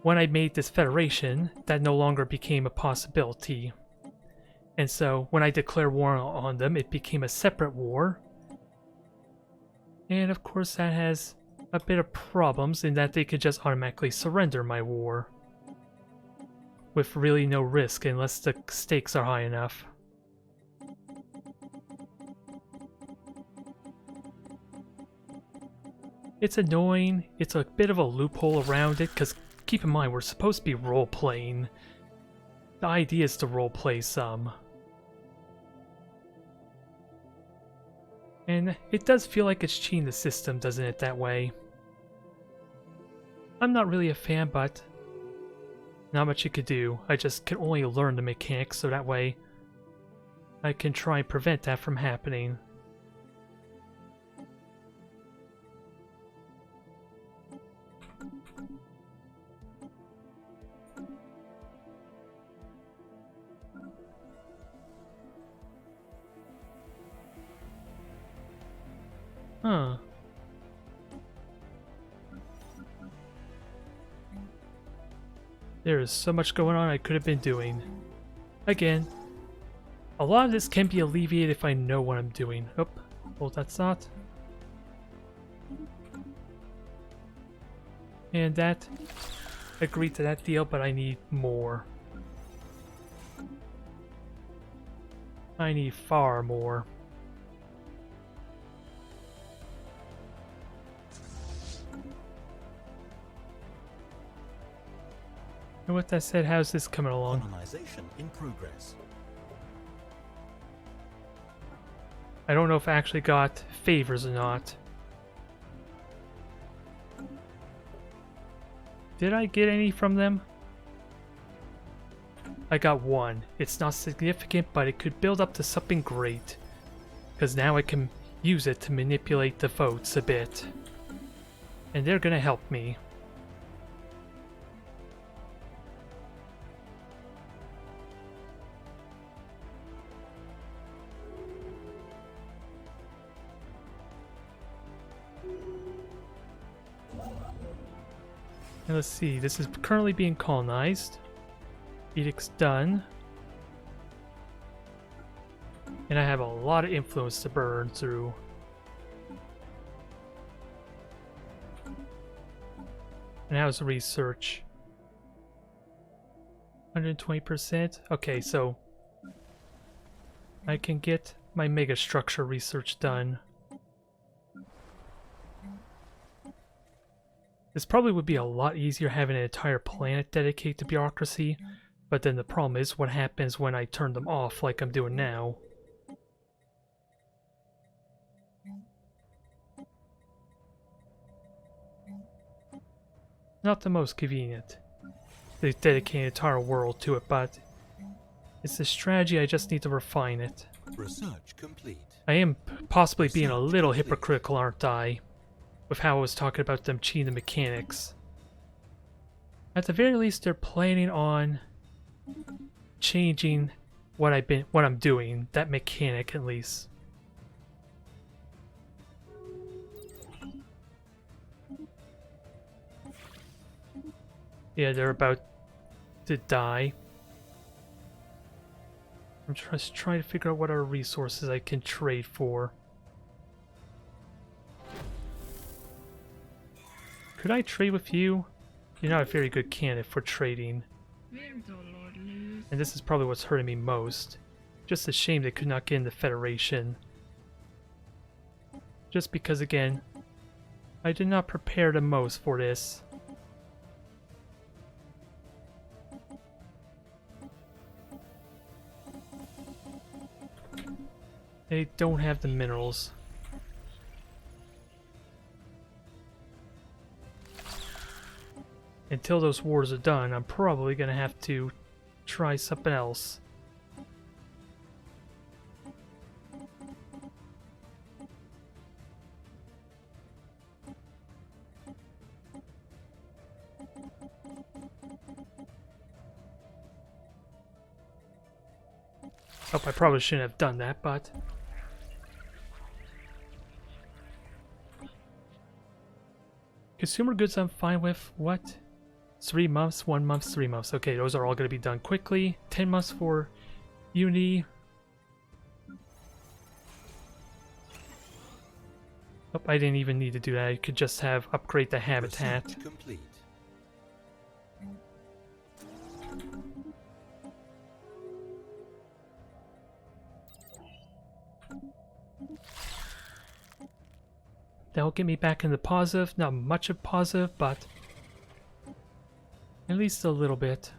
when I made this federation, that no longer became a possibility. And so, when I declared war on them, it became a separate war. And of course that has a bit of problems in that they could just automatically surrender my war. With really no risk unless the stakes are high enough. It's annoying, it's a bit of a loophole around it, because keep in mind, we're supposed to be role-playing. The idea is to role-play some. And it does feel like it's cheating the system, doesn't it, that way? I'm not really a fan, but not much you could do. I just can only learn the mechanics, so that way I can try and prevent that from happening. Huh. There is so much going on I could have been doing. Again, a lot of this can be alleviated if I know what I'm doing. Oh, well, that's not. And that, agreed to that deal, but I need more. I need far more. And with that said, how's this coming along? Colonization in progress. I don't know if I actually got favors or not. Did I get any from them? I got one. It's not significant, but it could build up to something great. Because now I can use it to manipulate the votes a bit. And they're gonna help me. And let's see, this is currently being colonized. Edict's done. And I have a lot of influence to burn through. And how's the research? 120%? Okay, so I can get my megastructure research done. This probably would be a lot easier having an entire planet dedicated to bureaucracy, but then the problem is what happens when I turn them off like I'm doing now. Not the most convenient. They dedicate an entire world to it, but it's a strategy, I just need to refine it. Research complete. I am possibly being a little hypocritical, aren't I? With how I was talking about them cheating the mechanics. At the very least, they're planning on changing what I'm doing, that mechanic at least. Yeah, they're about to die. I'm just trying to figure out what other resources I can trade for. Could I trade with you? You're not a very good candidate for trading. And this is probably what's hurting me most. Just a shame they could not get in the Federation. Just because, again, I did not prepare the most for this. They don't have the minerals. Until those wars are done, I'm probably gonna have to try something else. Oh, I probably shouldn't have done that, but... Consumer goods I'm fine with. What? 3 months, 1 month, 3 months. Okay, those are all going to be done quickly. 10 months for uni. Oh, I didn't even need to do that. I could just have upgrade the habitat. Research complete. That'll get me back in the positive. Not much of positive, but at least a little bit.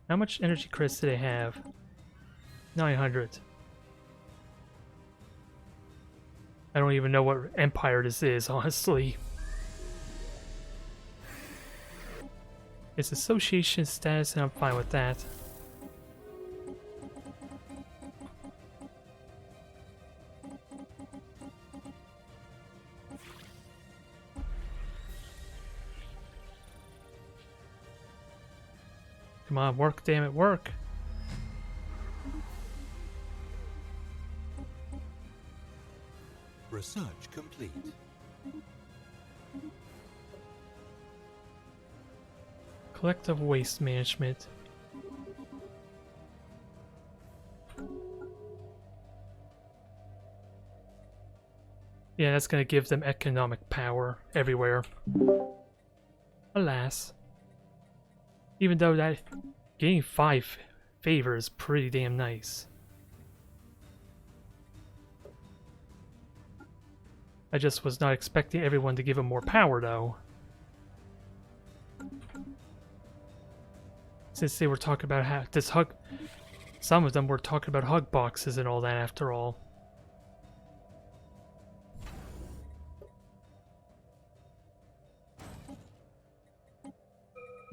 How much energy credits do they have? 900. I don't even know what empire this is, honestly. It's association status, and I'm fine with that. Come on, work, damn it, work. Research complete. Collective waste management. Yeah, that's gonna give them economic power everywhere. Alas. Even though that getting 5 favor is pretty damn nice. I just was not expecting everyone to give him more power though. Since they were talking about how this hug, some of them were talking about hug boxes and all that after all.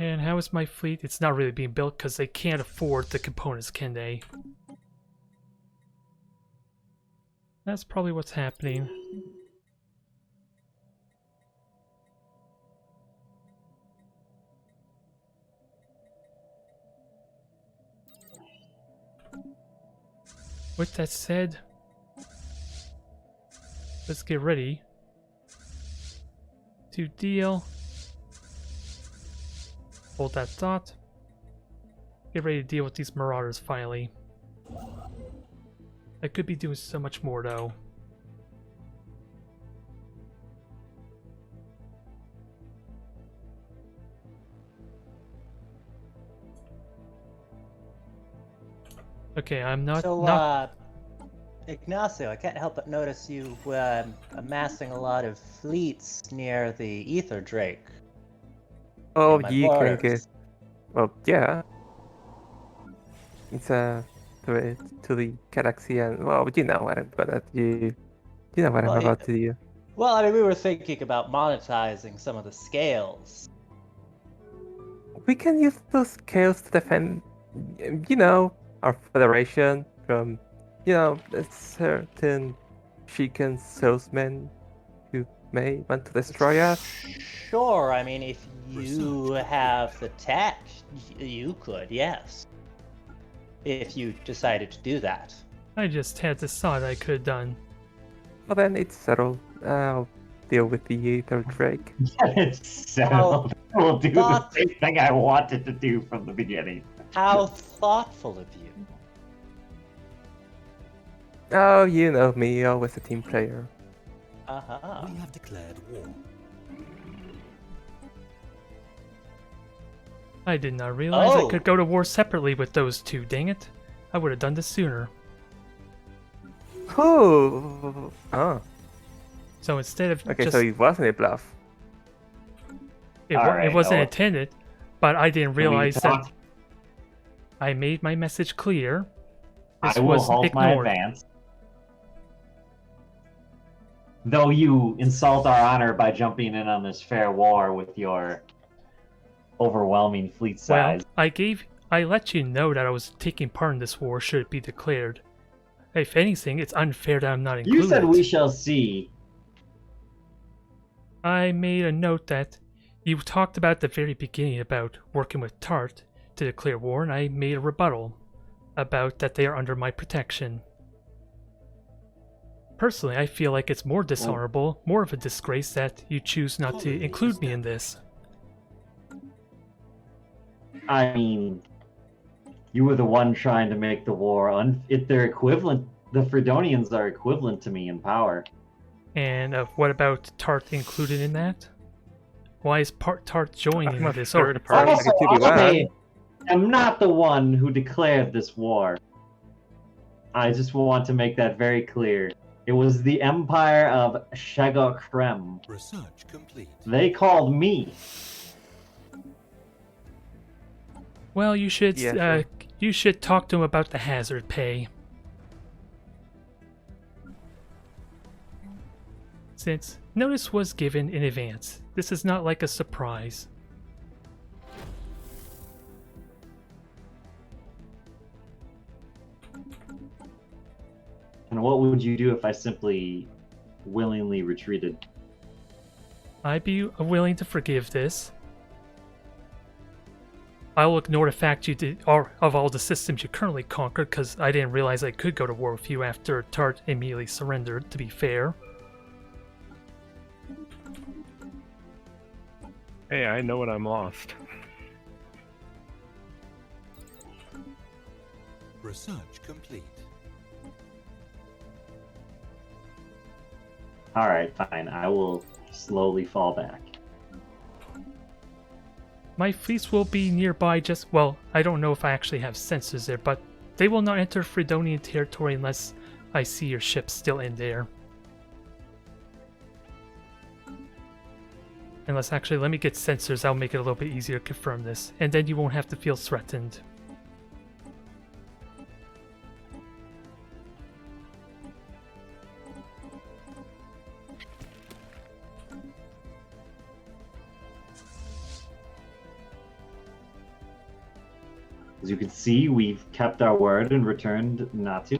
And how is my fleet? It's not really being built because they can't afford the components, can they? That's probably what's happening. With that said, let's get ready to deal. Hold that thought. Get ready to deal with these marauders finally. I could be doing so much more though. Okay, I'm not... So, Ignacio, I can't help but notice you amassing a lot of fleets near the Ether Drake. Oh, my you can borders. get... Well, yeah. It's to the galaxy and... Well, you know what I'm gonna do. You know what I'm about to do. Well, I mean, we were thinking about monetizing some of the scales. We can use those scales to defend, you know, our Federation from, you know, a certain chicken salesman who may want to destroy us. Sure, I mean, if you have the tech, you could, yes. If you decided to do that. I just had this thought I could have done. Well, then it's settled. I'll deal with the Ether Drake. It's settled. We'll do the same thing I wanted to do from the beginning. How thoughtful of you. Oh, you know me, always a team player. Uh-huh. We have declared war. I did not realize I Oh. could go to war separately with those two, dang it. I would have done this sooner. Oh. Oh. So instead of Okay, just... so it wasn't a bluff. It Alright, wasn't Oath. intended, but I didn't Can we realize that talk? I made my message clear. This I will was halt my ignored. advance. Though you insult our honor by jumping in on this fair war with your overwhelming fleet Well, size. I let you know that I was taking part in this war should it be declared. If anything, it's unfair that I'm not included. You said we shall see. I made a note that you talked about at the very beginning about working with Tart to declare war, and I made a rebuttal about that they are under my protection. Personally, I feel like it's more dishonorable, more of a disgrace that you choose not to include me in this. I mean, you were the one trying to make the war if they're equivalent. The Fredonians are equivalent to me in power. And what about Tart included in that? Why is Tart joining I'm a this? third party. Also, I am not the one who declared this war. I just want to make that very clear. It was the Empire of Cybrxkhan. Research complete. They called me. Well, you should Yeah, sure. you should talk to him about the hazard pay. Since notice was given in advance, this is not like a surprise. And what would you do if I simply willingly retreated? I'd be willing to forgive this. I will ignore the fact you did, or of all the systems you currently conquered, because I didn't realize I could go to war with you after Tart immediately surrendered, to be fair. Hey, I know when I'm lost. Research complete. Alright, fine. I will slowly fall back. My fleets will be nearby just, well, I don't know if I actually have sensors there, but they will not enter Fredonian territory unless I see your ships still in there. Unless, actually, let me get sensors, that'll make it a little bit easier to confirm this, and then you won't have to feel threatened. As you can see, we've kept our word and returned not to.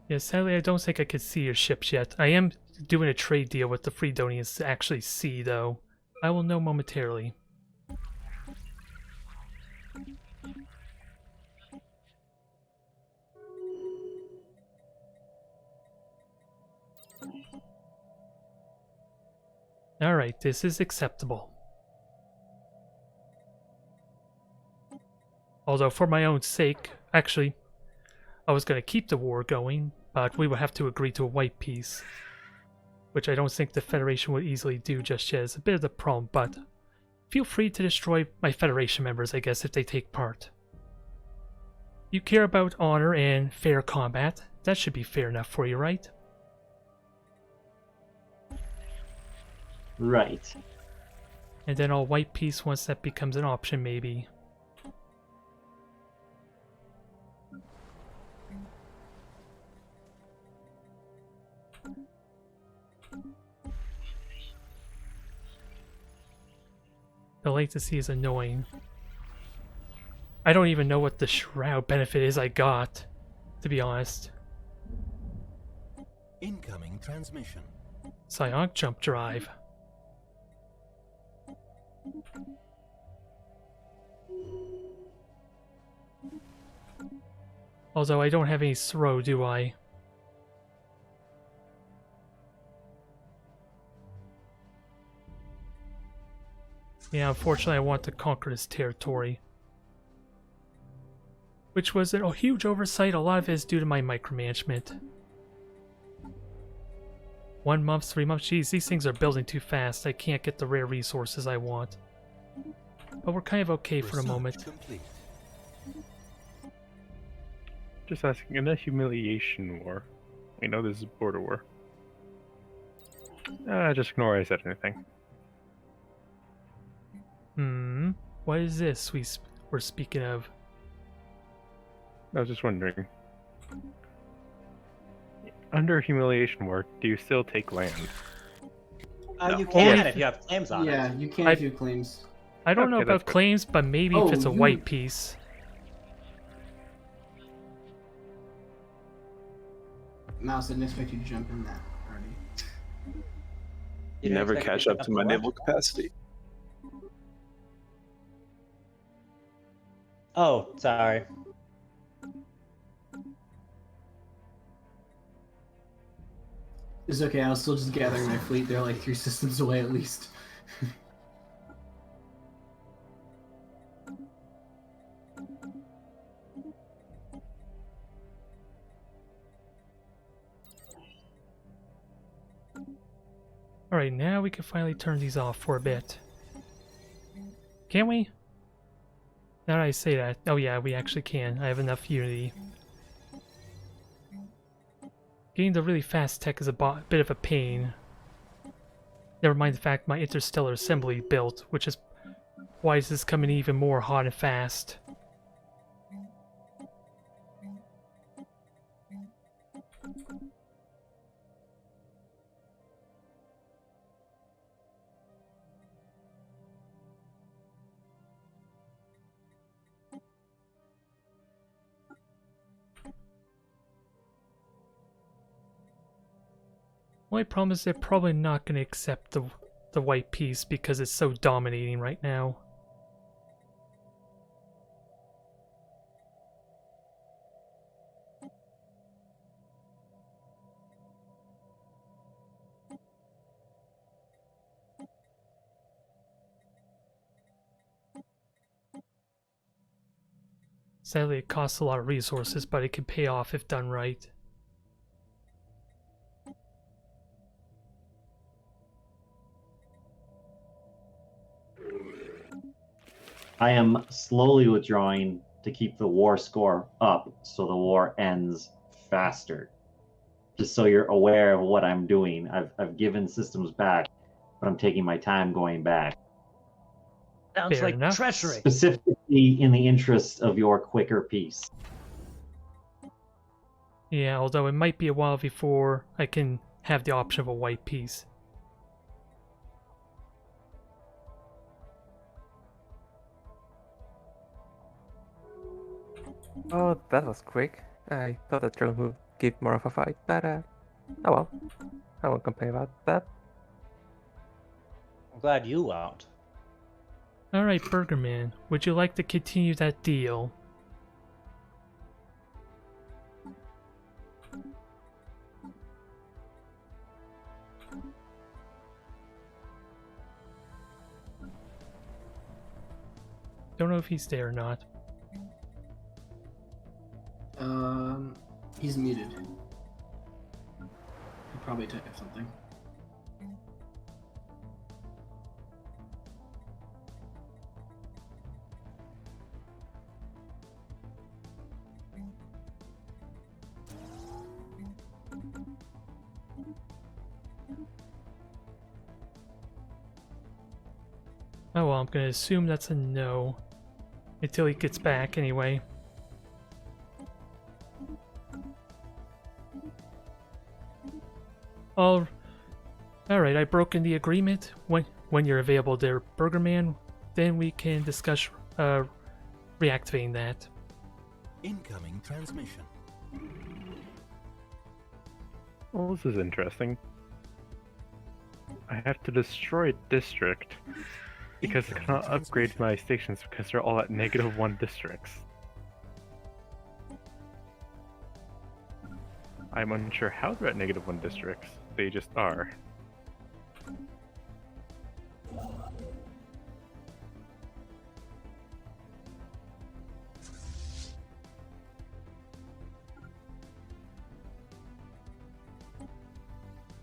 Yeah, sadly, I don't think I could see your ships yet. I am doing a trade deal with the Fredonians to actually see, though. I will know momentarily. Alright, this is acceptable. Although, for my own sake, actually, I was going to keep the war going, but we would have to agree to a white peace. Which I don't think the Federation would easily do just yet. It's a bit of the problem, but feel free to destroy my Federation members, I guess, if they take part. You care about honor and fair combat. That should be fair enough for you, right? Right. And then I'll white peace once that becomes an option, maybe. The latency is annoying. I don't even know what the shroud benefit is I got, to be honest. Incoming transmission. Psionic jump drive. Although I don't have any throw, do I? Yeah, unfortunately I want to conquer this territory. Which was a huge oversight, a lot of it is due to my micromanagement. 1 month, 3 months, geez, these things are building too fast. I can't get the rare resources I want. But we're kind of okay for the Research moment. complete. Just asking, in a humiliation war, we know this is border war. Just ignore I said anything. What is this we're speaking of? I was just wondering. Under humiliation war, do you still take land? You can if you have claims on it. Yeah, you can if you have claims. I don't know Okay, that's about good. claims, but maybe if it's a Oh, white piece. Mouse, I didn't expect you to jump in that already. You didn't never expect catch me up to my what? naval capacity. Oh, sorry. It's okay, I was still just gathering my fleet. They're like 3 systems away at least. Alright, now we can finally turn these off for a bit. Can we? Now that I say that, oh yeah, we actually can. I have enough unity. Getting the really fast tech is a bit of a pain. Never mind the fact my interstellar assembly built, which is why is this coming even more hot and fast. Only problem is they're probably not going to accept the white piece because it's so dominating right now. Sadly, it costs a lot of resources, but it can pay off if done right. I am slowly withdrawing to keep the war score up so the war ends faster. Just so you're aware of what I'm doing. I've given systems back, but I'm taking my time going back. Sounds Fair like enough. treachery. Specifically in the interest of your quicker peace. Yeah, although it might be a while before I can have the option of a white piece. Oh, that was quick. I thought the drone would give more of a fight, but oh well. I won't complain about that. I'm glad you won't. Alright, Burgerman, would you like to continue that deal? Don't know if he's there or not. He's muted. He'll probably type something. Oh well, I'm gonna assume that's a no. Until he gets back, anyway. Alright, I've broken the agreement. When you're available there, Burgerman, then we can discuss reactivating that. Incoming transmission. Well, this is interesting. I have to destroy a district because I cannot upgrade my stations because they're all at -1 districts. I'm unsure how they're at -1 districts. They just are.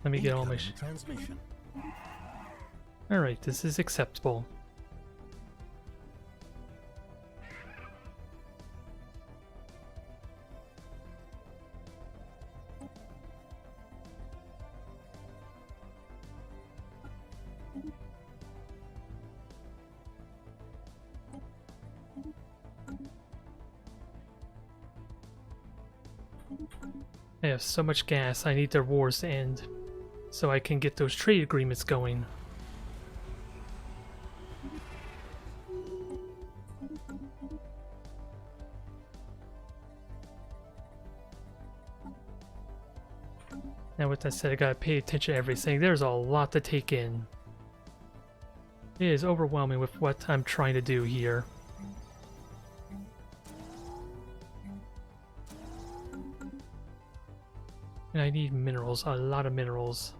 Let me get all my Incoming transmission. Alright, this is acceptable. I have so much gas, I need their wars to end, so I can get those trade agreements going. Now with that said, I gotta pay attention to everything. There's a lot to take in. It is overwhelming with what I'm trying to do here. And I need minerals, a lot of minerals.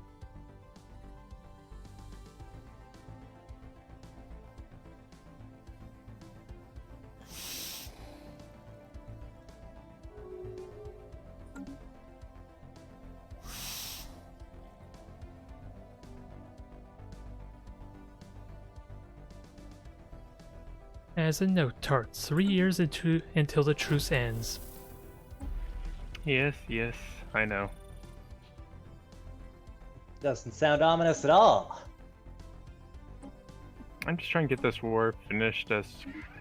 As a note, Tart, 3 years until the truce ends. Yes, I know. Doesn't sound ominous at all. I'm just trying to get this war finished as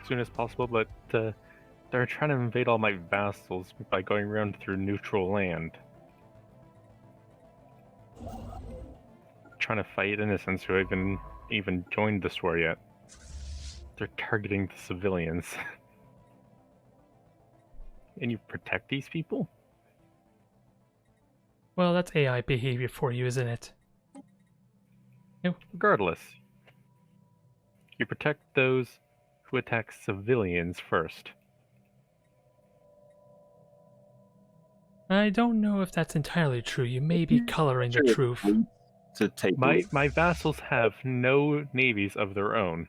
soon as possible, but they're trying to invade all my vassals by going around through neutral land. Trying to fight innocents who haven't even joined this war yet. They're targeting the civilians. And you protect these people? Well, that's AI behavior for you, isn't it? No, regardless. You protect those who attack civilians first. I don't know if that's entirely true. You may be coloring the truth. To take My vassals have no navies of their own.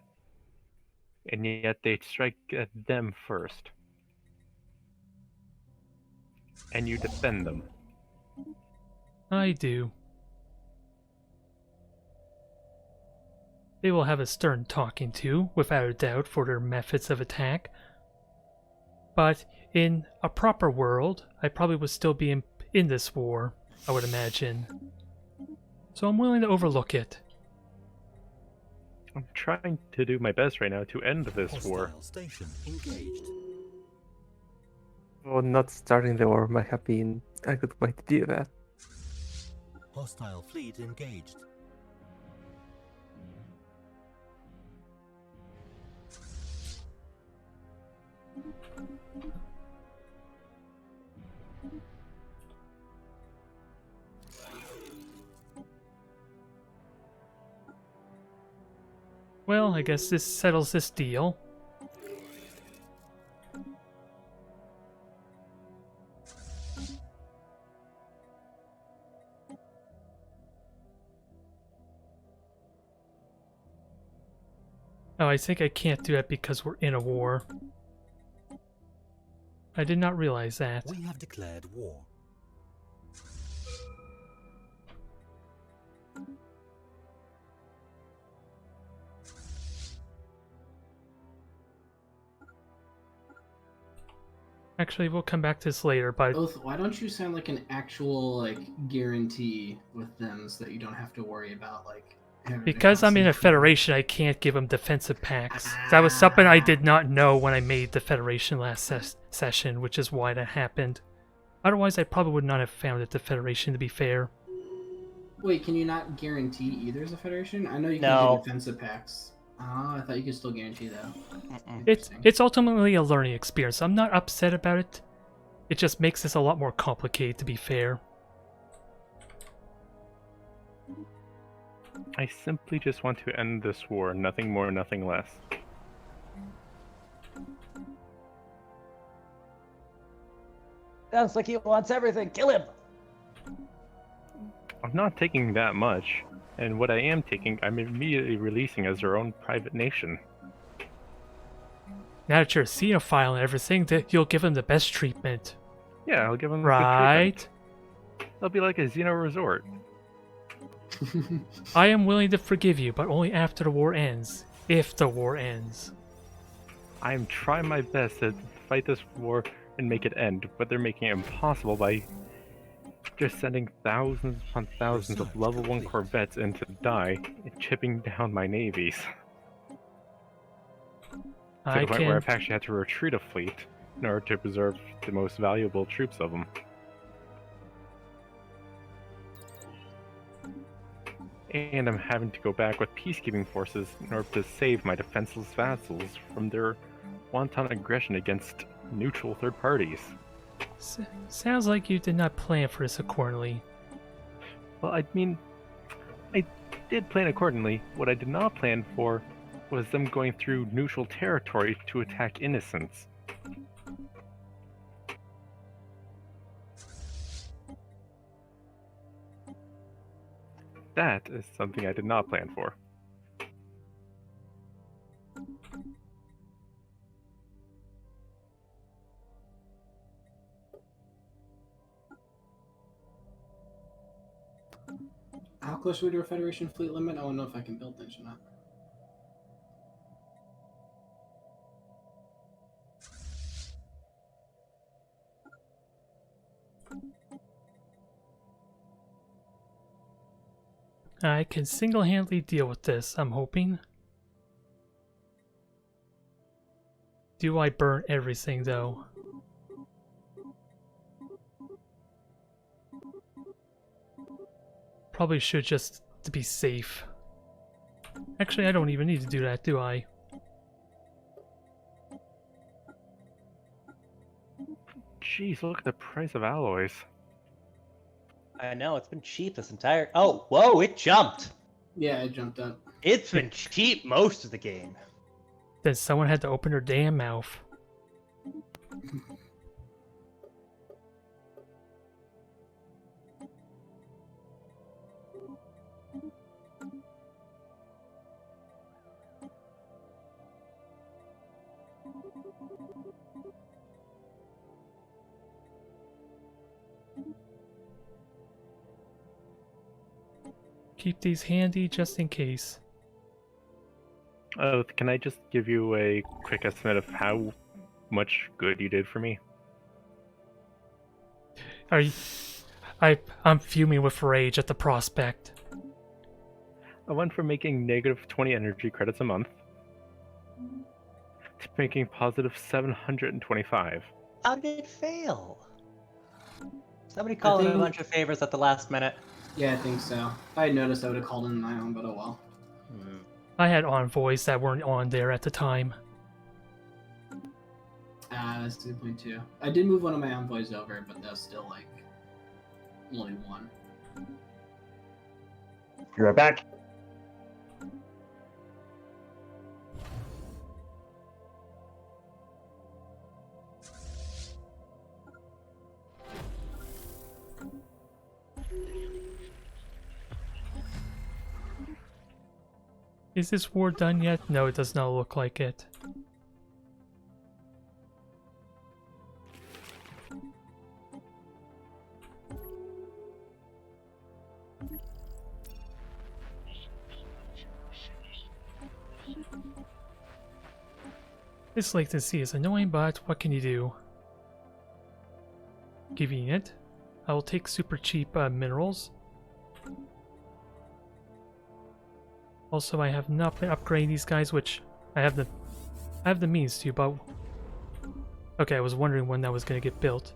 And yet they strike at them first. And you defend them. I do. They will have a stern talking to, without a doubt, for their methods of attack. But in a proper world, I probably would still be in this war, I would imagine. So I'm willing to overlook it. I'm trying to do my best right now to end this war. Hostile station engaged. Well, not starting the war might have been a good way to do that. Hostile fleet engaged. Well, I guess this settles this deal. Oh, I think I can't do that because we're in a war. I did not realize that. We have declared war. Actually, we'll come back to this later, but... Oath, why don't you sound like an actual, like, guarantee with them so that you don't have to worry about, like... Because I'm in a Federation, I can't give them defensive pacts. That was something I did not know when I made the Federation last session, which is why that happened. Otherwise, I probably would not have founded the Federation, to be fair. Wait, can you not guarantee either as a Federation? I know you can do defensive pacts. Oh, I thought you could still guarantee though. It's ultimately a learning experience. I'm not upset about it. It just makes this a lot more complicated, to be fair. I simply just want to end this war, nothing more, nothing less. Sounds like he wants everything. Kill him! I'm not taking that much, and what I am taking, I'm immediately releasing as their own private nation. Now that you're a xenophile and everything, you'll give them the best treatment. Yeah, I'll give them right. good treatment. They'll be like a Xeno resort. I am willing to forgive you, but only after the war ends. If the war ends. I am trying my best to fight this war and make it end, but they're making it impossible by just sending thousands upon thousands of level 1 corvettes in to die and chipping down my navies. To the point where I've actually had to retreat a fleet in order to preserve the most valuable troops of them. And I'm having to go back with peacekeeping forces in order to save my defenseless vassals from their wanton aggression against neutral third parties. Sounds like you did not plan for this accordingly. Well, I mean, I did plan accordingly. What I did not plan for was them going through neutral territory to attack innocents. That is something I did not plan for. How close are we to a Federation fleet limit? I don't know if I can build things or not. I can single-handedly deal with this, I'm hoping. Do I burn everything, though? Probably should, just to be safe. Actually, I don't even need to do that, do I? Jeez, look at the price of alloys. I know, it's been cheap this entire... Oh, whoa, it jumped! Yeah, it jumped up. It's been cheap most of the game. Then someone had to open their damn mouth. Keep these handy just in case. Can I just give you a quick estimate of how much good you did for me? Are you... I'm fuming with rage at the prospect. I went from making negative 20 energy credits a month to making positive 725. How did it fail? Somebody called in a bunch of favors at the last minute. Yeah, I think so. If I had noticed, I would have called in my own, but oh well. I had envoys that weren't on there at the time. That's a good point too. I did move one of my envoys over, but that's still like only one. You're right back. Is this war done yet? No, it does not look like it. This latency is annoying, but what can you do? Convenient. I will take super cheap minerals. Also, I have not been upgrading these guys, which I have the means to, but okay, I was wondering when that was going to get built.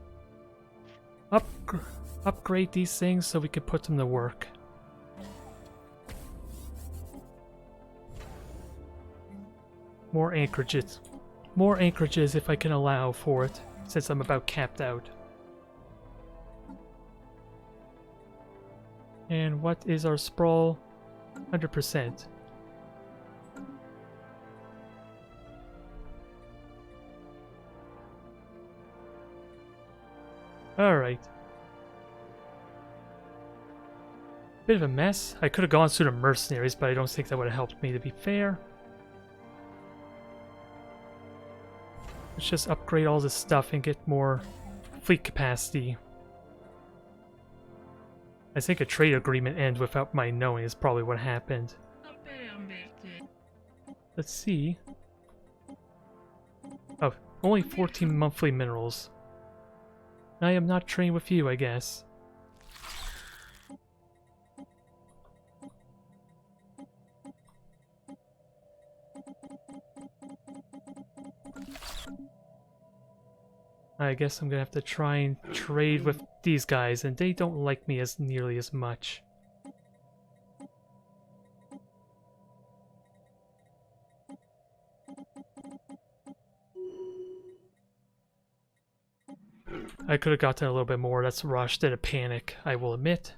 Upgrade these things so we could put them to work. More anchorages. More anchorages if I can allow for it, since I'm about capped out. And what is our sprawl? 100%. Alright. Bit of a mess. I could have gone through the mercenaries, but I don't think that would have helped me, to be fair. Let's just upgrade all this stuff and get more fleet capacity. I think a trade agreement ends without my knowing is probably what happened. Let's see. Oh, only 14 monthly minerals. I am not trained with you, I guess. I guess I'm gonna have to try and trade with these guys, and they don't like me as nearly as much. I could have gotten a little bit more. That's rushed and a panic, I will admit.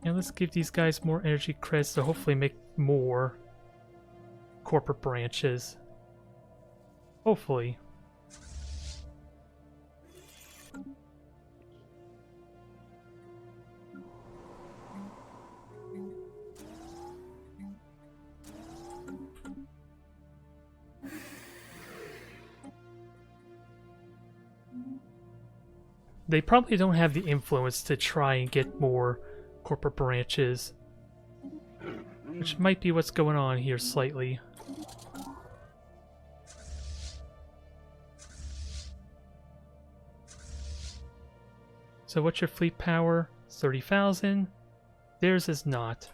And let's give these guys more energy credits to hopefully make more corporate branches. Hopefully. They probably don't have the influence to try and get more corporate branches, which might be what's going on here slightly. So what's your fleet power? 30,000. Theirs is not.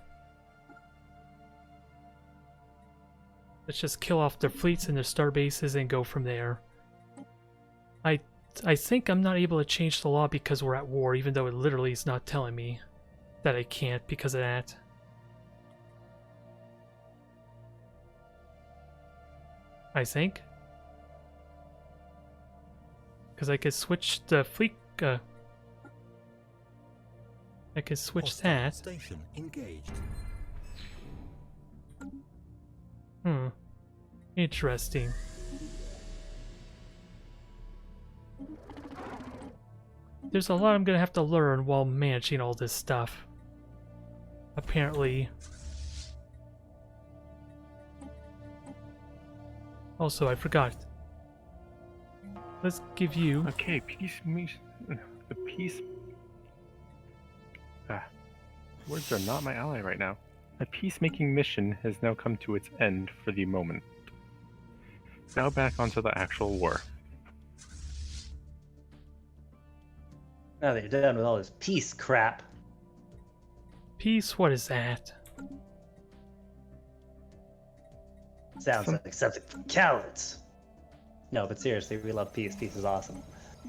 Let's just kill off their fleets and their star bases and go from there. I think I'm not able to change the law because we're at war, even though it literally is not telling me that I can't because of that. I think. Because I could switch the fleet... I could switch Hostile that. Station engaged. Interesting. There's a lot I'm gonna have to learn while managing all this stuff. Apparently. Also, I forgot. Let's give you... Okay, the peace... words are not my ally right now. A peacemaking mission has now come to its end for the moment. Now back onto the actual war. Now that you're done with all this peace crap. Peace? What is that? Sounds like something for cowards. No, but seriously, we love peace. Peace is awesome.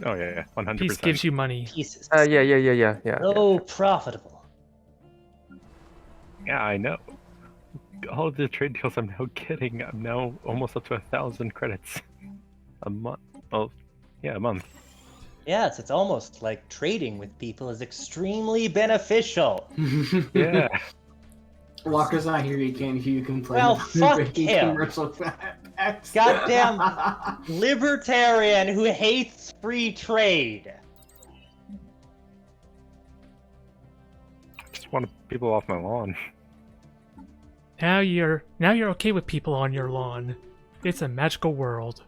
Oh yeah, 100%. Peace gives you money. Peace is Yeah. so profitable. Yeah, I know. All of the trade deals I'm now getting, I'm now almost up to 1,000 credits a month. Oh, yeah, a month. Yes, it's almost like trading with people is extremely beneficial. Yeah. Walker's not here. He can't hear you complain. Well, about fuck breaking him. commercial pacts. Goddamn libertarian who hates free trade. I just want people off my lawn. Now you're okay with people on your lawn. It's a magical world.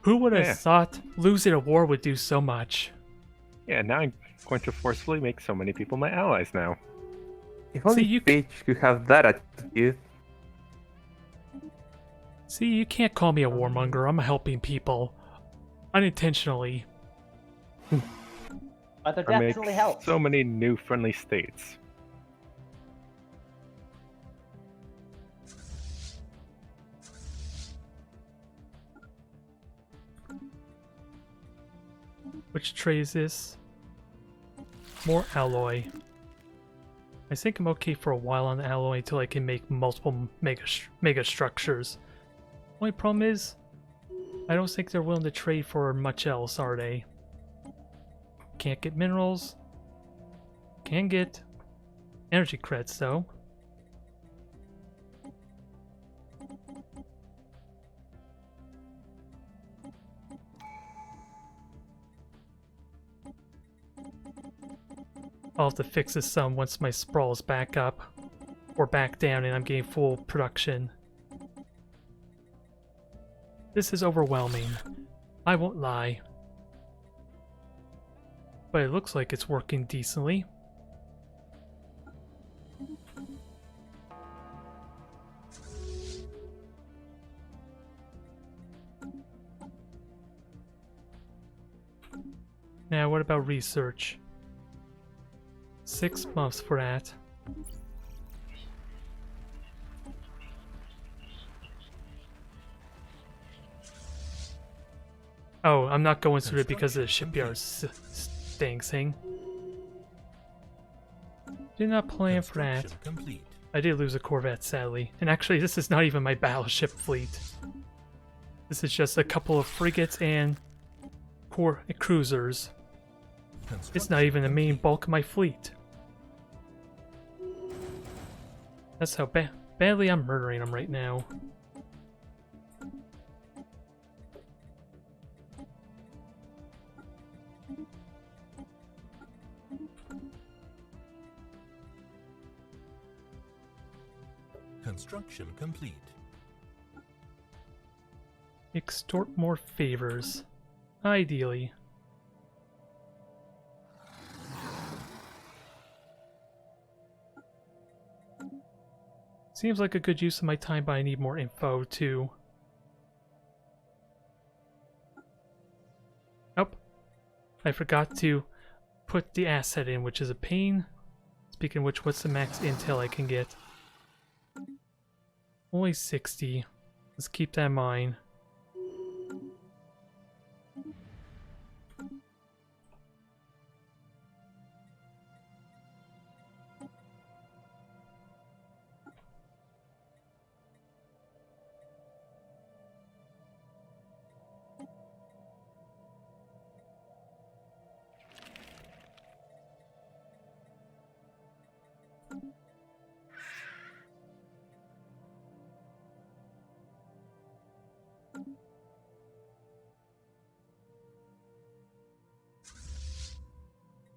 Who would have thought losing a war would do so much? Yeah, now I'm going to forcefully make so many people my allies now. If only you Paige could have that attitude. See, you can't call me a warmonger. I'm helping people. Unintentionally. But that Or make definitely helps. so many new friendly states. Which trade is this? More alloy. I think I'm okay for a while on alloy until I can make multiple mega structures. Only problem is, I don't think they're willing to trade for much else, are they? Can't get minerals. Can get energy credits though. I'll have to fix this some once my sprawl is back up. Or back down and I'm getting full production. This is overwhelming. I won't lie. But it looks like it's working decently. Now what about research? 6 months for that. Oh, I'm not going through it because of the shipyard thing. Did not plan for that. Complete. I did lose a Corvette, sadly. And actually, this is not even my battleship fleet. This is just a couple of frigates and cruisers. It's not even the main bulk of my fleet. That's how badly I'm murdering them right now. Construction complete. Extort more favors. Ideally. Seems like a good use of my time, but I need more info too. Oh, I forgot to put the asset in, which is a pain. Speaking of which, what's the max intel I can get? Only 60. Let's keep that in mind.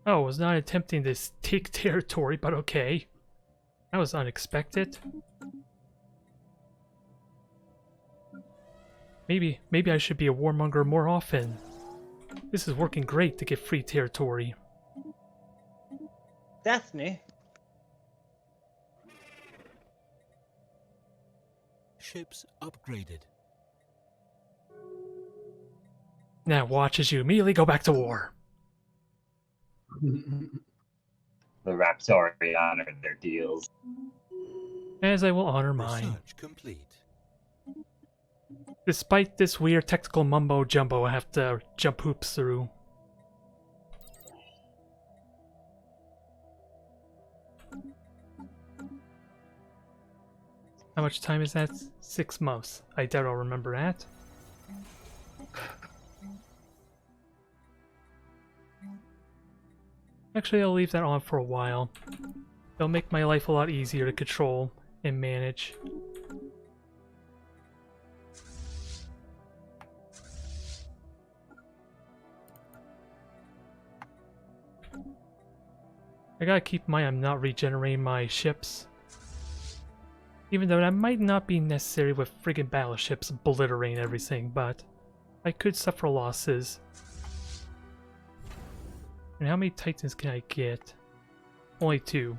Oh, I was not attempting to take territory, but okay. That was unexpected. Maybe I should be a warmonger more often. This is working great to get free territory. Daphne? Ships upgraded. Now watch as you immediately go back to war. The Raptori honored their deals. As I will honor mine. Research complete. Despite this weird technical mumbo jumbo I have to jump hoops through. How much time is that? 6 months. I doubt I'll remember that. Actually, I'll leave that on for a while. It'll make my life a lot easier to control and manage. I gotta keep in mind I'm not regenerating my ships. Even though that might not be necessary with friggin' battleships obliterating everything, but I could suffer losses. And how many Titans can I get? Only 2.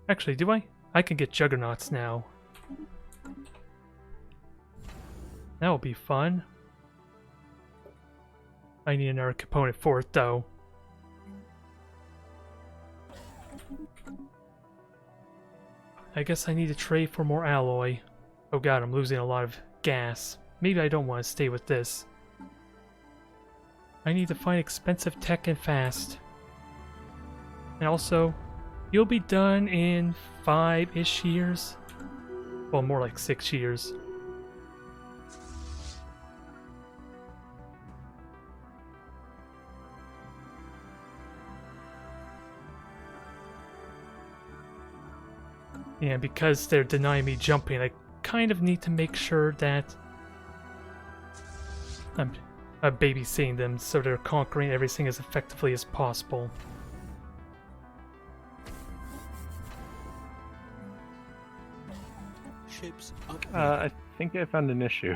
Actually, do I? I can get Juggernauts now. That will be fun. I need another component for it, though. I guess I need to trade for more alloy. Oh god, I'm losing a lot of gas. Maybe I don't want to stay with this. I need to find expensive tech and fast. And also, you'll be done in 5-ish years. Well, more like 6 years. And because they're denying me jumping, I kind of need to make sure that I'm babysitting them so they're conquering everything as effectively as possible. Ships upgraded. I think I found an issue.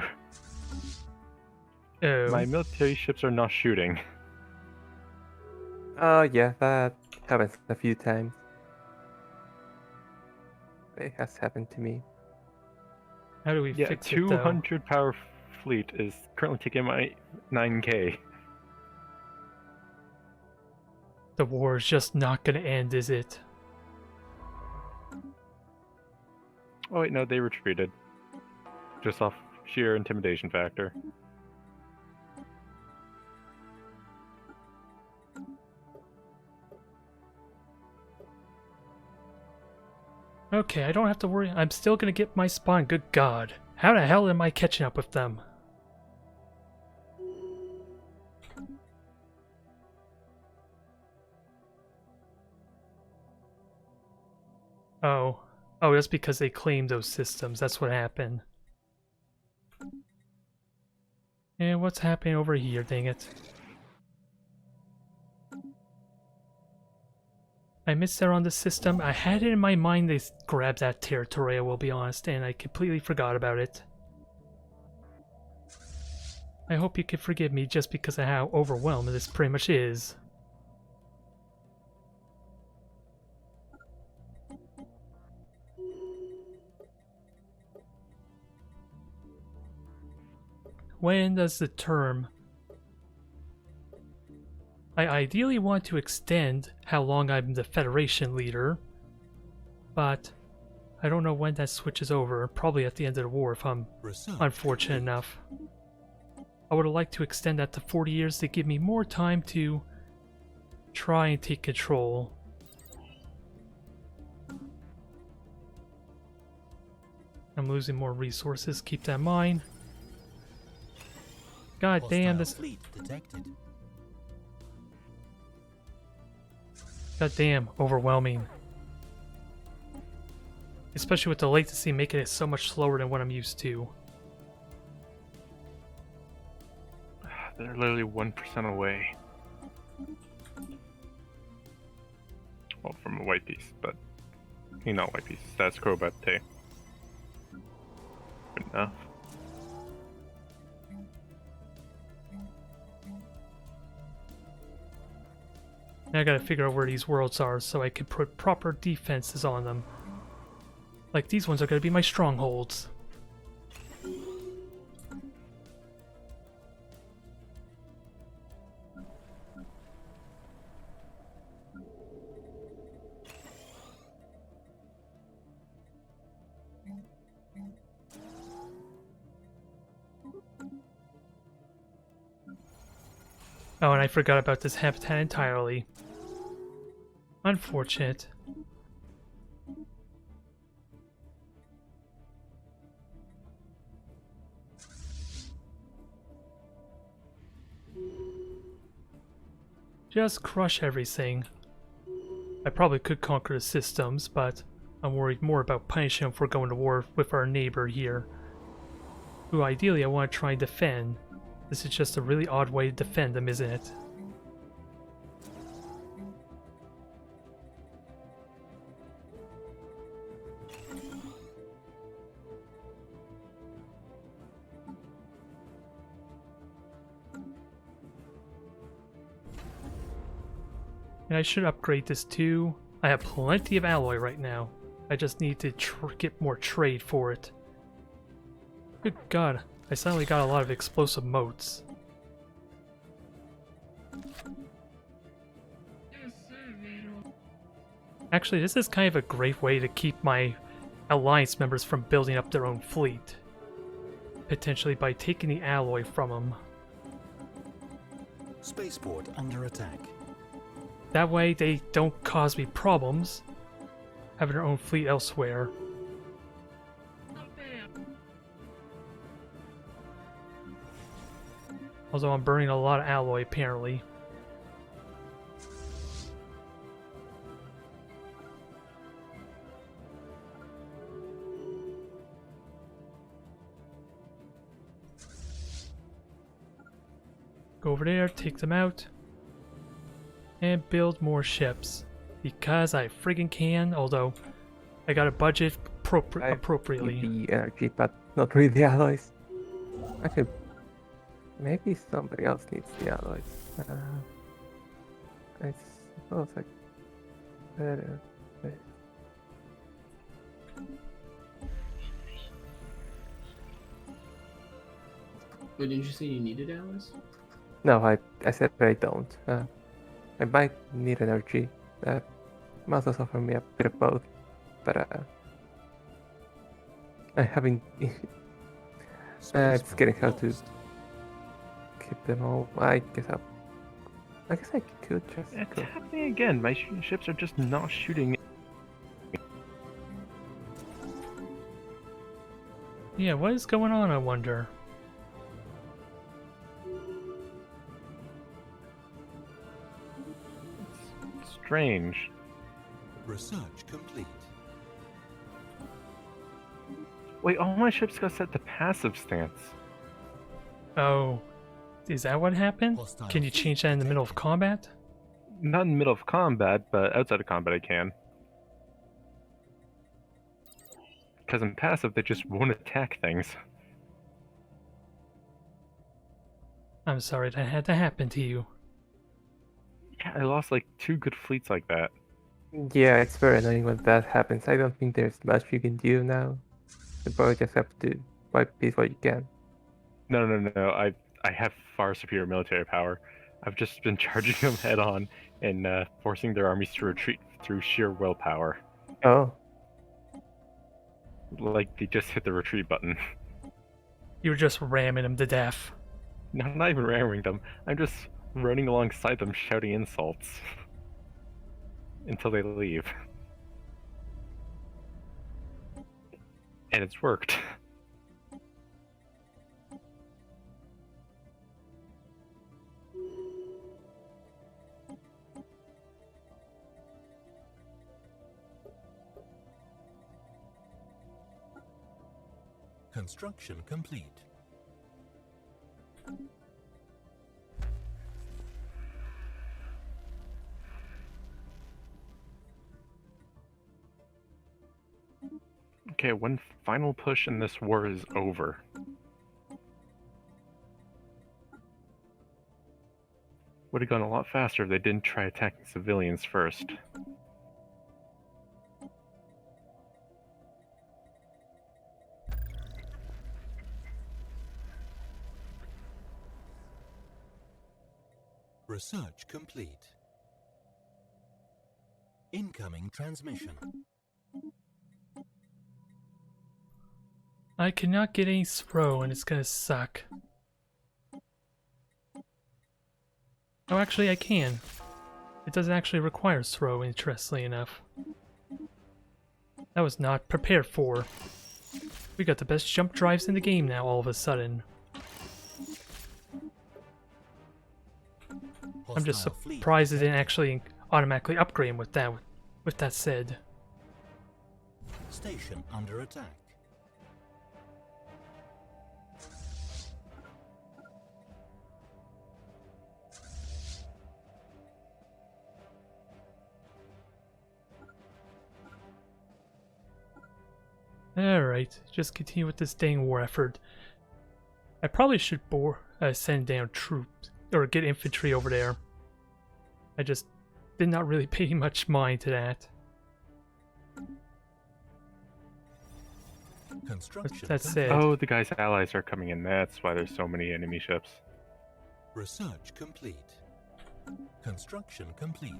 Oh. My military ships are not shooting. Oh yeah, that happens a few times. It has happened to me. How do we Yeah, fix it, though? 200 power fleet is currently taking my 9k. The war is just not gonna end, is it? Oh wait, no, they retreated. Just off sheer intimidation factor. Okay, I don't have to worry. I'm still gonna get my spawn. Good God. How the hell am I catching up with them? Oh. Oh, that's because they claimed those systems. That's what happened. And what's happening over here, dang it? I missed out on the system. I had it in my mind they grabbed that territory, I will be honest, and I completely forgot about it. I hope you can forgive me just because of how overwhelming this pretty much is. When does the term... I ideally want to extend how long I'm the Federation leader, but I don't know when that switches over. Probably at the end of the war if I'm unfortunate enough. I would have liked to extend that to 40 years to give me more time to try and take control. I'm losing more resources, keep that in mind. God damn this... Fleet detected. God damn, overwhelming. Especially with the latency making it so much slower than what I'm used to. They're literally 1% away. Well, from a white piece, but not white piece. That's quo, but good enough. Now I gotta figure out where these worlds are so I can put proper defenses on them. Like these ones are gonna be my strongholds. Oh, and I forgot about this habitat entirely. Unfortunate. Just crush everything. I probably could conquer the systems, but I'm worried more about punishing them for going to war with our neighbor here, who ideally I want to try and defend. This is just a really odd way to defend them, isn't it? And I should upgrade this too. I have plenty of alloy right now. I just need to get more trade for it. Good God, I suddenly got a lot of explosive motes. Actually, this is kind of a great way to keep my alliance members from building up their own fleet. Potentially by taking the alloy from them. Spaceport under attack. That way they don't cause me problems having their own fleet elsewhere. Although I'm burning a lot of alloy apparently. Go over there, take them out. And build more ships. Because I friggin' can, although I got a budget appropriately. The energy, but not really the alloys. Actually, maybe somebody else needs the alloys. I suppose I better. Wait, didn't you say you needed alloys? No, I said I don't. I might need energy. Must offer me a bit of both, but I haven't. It's getting hard to keep them all. I guess I could just. It's happening again. My ships are just not shooting. Yeah, what is going on, I wonder? It's strange. Research complete. Wait, all my ships got set to passive stance. Oh, is that what happened? Hostile Can you change that in the middle of combat? Not in the middle of combat, but outside of combat I can. Because in passive, they just won't attack things. I'm sorry that had to happen to you. Yeah, I lost like 2 good fleets like that. Yeah, it's very annoying when that happens. I don't think there's much you can do now. You probably just have to wipe peace what you can. No. I have far superior military power. I've just been charging them head on and forcing their armies to retreat through sheer willpower. Oh. Like, they just hit the retreat button. You were just ramming them to death. No, I'm not even ramming them. I'm just running alongside them shouting insults. Until they leave. And it's worked. Construction complete. Okay, one final push and this war is over. Would have gone a lot faster if they didn't try attacking civilians first. Research complete. Incoming transmission. I cannot get any throw and it's gonna suck. Oh, actually I can. It doesn't actually require throw, interestingly enough. That was not prepared for. We got the best jump drives in the game now all of a sudden. I'm just surprised it didn't actually automatically upgrade him with that. With that said. Station under attack. Alright, just continue with this dang war effort. I probably should send down troops, or get infantry over there. I just did not really pay much mind to that. Construction. That said, Oh, the guy's allies are coming in. That's why there's so many enemy ships. Research complete. Construction complete.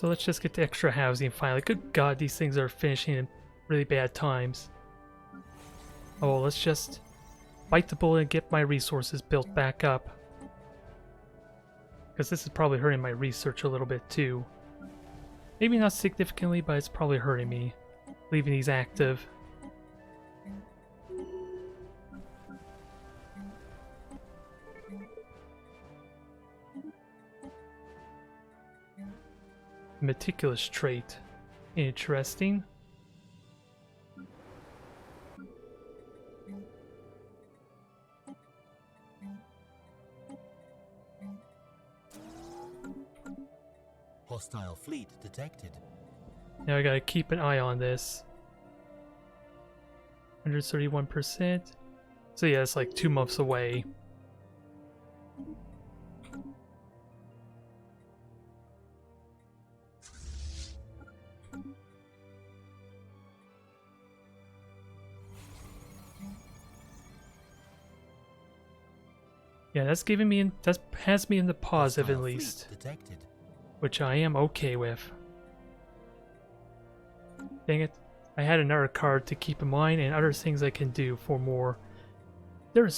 so let's just get the extra housing finally. Good God, these things are finishing in really bad times. Oh, let's just bite the bullet and get my resources built back up. Because this is probably hurting my research a little bit too. Maybe not significantly, but it's probably hurting me. Leaving these active. Meticulous trait. Interesting. Hostile fleet detected. Now I gotta keep an eye on this. 131%. So yeah, it's like 2 months away. Yeah, that's giving me that has me in the positive at least, Detected. which I am okay with. Dang it! I had another card to keep in mind and other things I can do for more. There is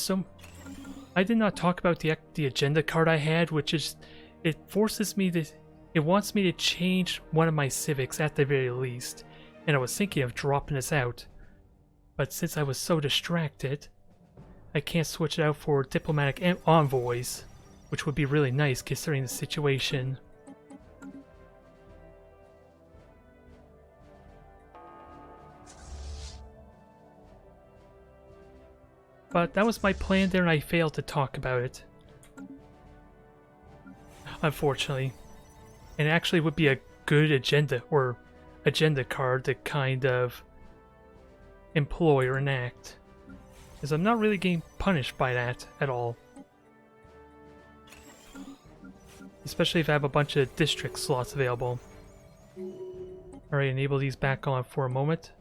I did not talk about the agenda card I had, which is, it forces me to, it wants me to change one of my civics at the very least, and I was thinking of dropping this out. But since I was so distracted, I can't switch it out for diplomatic envoys, which would be really nice considering the situation. But that was my plan there and I failed to talk about it. Unfortunately. And it actually would be a good agenda card to kind of employ or enact. Because I'm not really getting punished by that at all. Especially if I have a bunch of district slots available. Alright, enable these back on for a moment.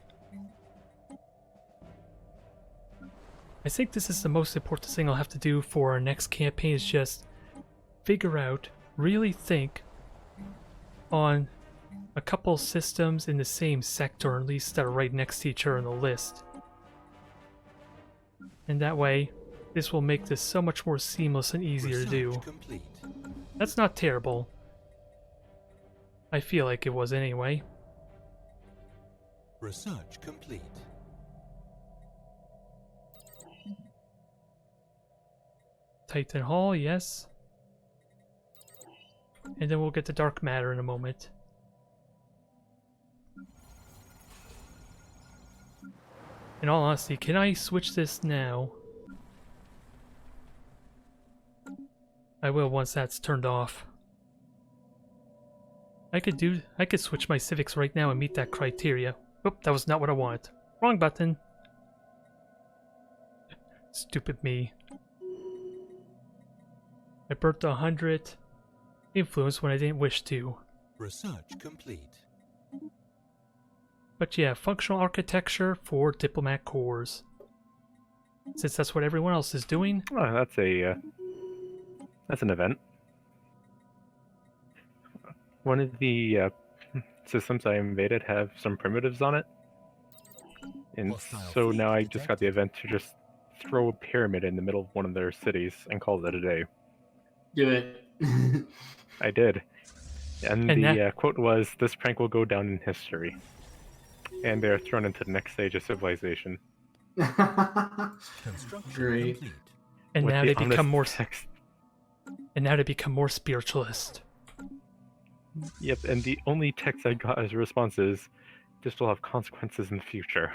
I think this is the most important thing I'll have to do for our next campaign, is just figure out, really think on a couple systems in the same sector, at least that are right next to each other on the list. And that way, this will make this so much more seamless and easier to do. That's not terrible. I feel like it was anyway. Research complete. Titan Hall, yes. And then we'll get to dark matter in a moment. In all honesty, can I switch this now? I will once that's turned off. I could switch my civics right now and meet that criteria. Oop, that was not what I wanted. Wrong button. Stupid me. I burnt 100 influence when I didn't wish to. Research complete. But yeah, functional architecture for diplomat cores. Since that's what everyone else is doing. Oh, that's an event. One of the systems I invaded have some primitives on it, and so now I just got the event to just throw a pyramid in the middle of one of their cities and call it a day. Do it. I did. And the quote was, "This prank will go down in history." And they're thrown into the next stage of civilization. Great. And With now the they become more text. And now they become more spiritualist. Yep, and the only text I got as a response is, "This will have consequences in the future."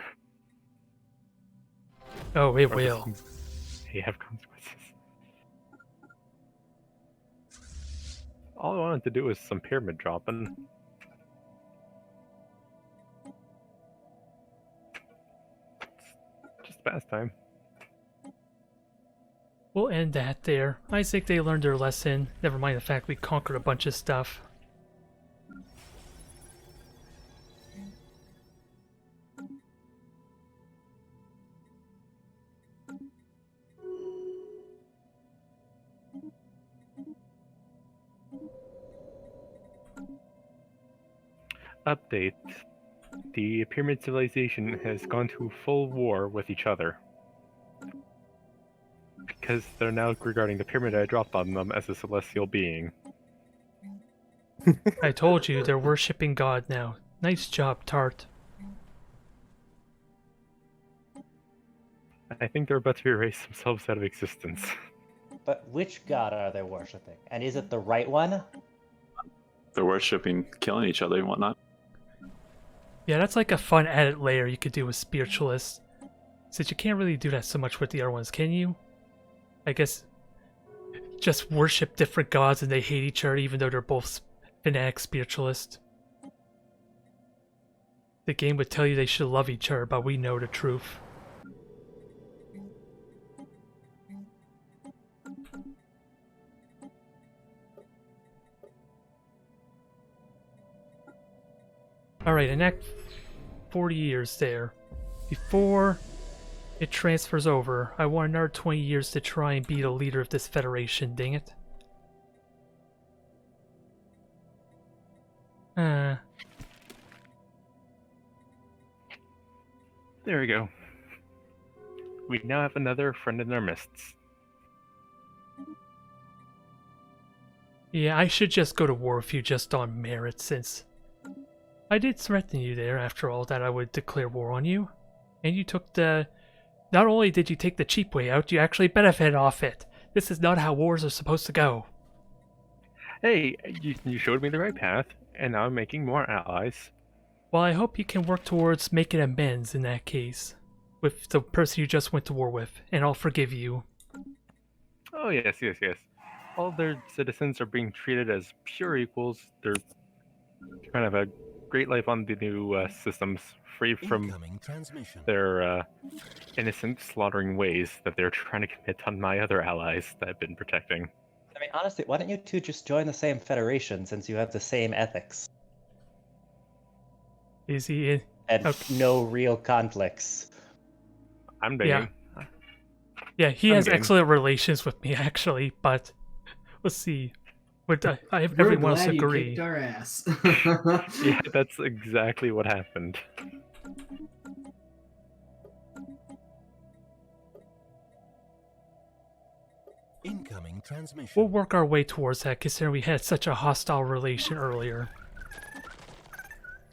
Oh, it will. They have consequences. All I wanted to do was some pyramid dropping. Just pastime. We'll end that there. I think they learned their lesson. Never mind the fact we conquered a bunch of stuff. Update. The Pyramid Civilization has gone to full war with each other. Because they're now regarding the pyramid I dropped on them as a celestial being. I told you, they're worshipping God now. Nice job, Tart. I think they're about to erase themselves out of existence. But which god are they worshipping? And is it the right one? They're worshipping, killing each other and whatnot. Yeah, that's like a fun added layer you could do with spiritualists. Since you can't really do that so much with the other ones, can you? I guess just worship different gods and they hate each other even though they're both fanatic spiritualists. The game would tell you they should love each other, but we know the truth. Alright, enact 40 years there. Before it transfers over, I want another 20 years to try and be the leader of this federation, dang it. There we go. We now have another friend in our midst. Yeah, I should just go to war with you just on merit, since I did threaten you there, after all, that I would declare war on you. And you took the... Not only did you take the cheap way out, you actually benefited off it. This is not how wars are supposed to go. Hey, you showed me the right path, and now I'm making more allies. Well, I hope you can work towards making amends in that case, with the person you just went to war with, and I'll forgive you. Oh, yes. All their citizens are being treated as pure equals. They're trying to have a great life on the new systems, free from their innocent slaughtering ways that they're trying to commit on my other allies that I've been protecting. I mean, honestly, why don't you two just join the same federation since you have the same ethics? Is he in? And no real conflicts. I'm digging. Yeah, he has excellent relations with me, actually, but let's see. Would I have everyone else agree? Kicked our ass. Yeah, that's exactly what happened. Incoming transmission. We'll work our way towards that, considering we had such a hostile relation earlier.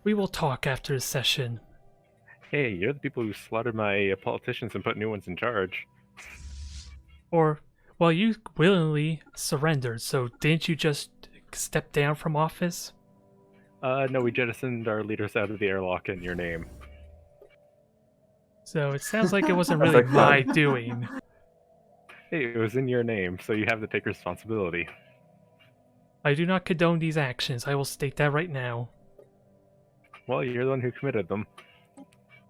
We will talk after the session. Hey, you're the people who slaughtered my politicians and put new ones in charge. Or, well, you willingly surrendered, so didn't you just step down from office? No, we jettisoned our leaders out of the airlock in your name. So it sounds like it wasn't really my doing. Hey, it was in your name, so you have to take responsibility. I do not condone these actions, I will state that right now. Well, you're the one who committed them.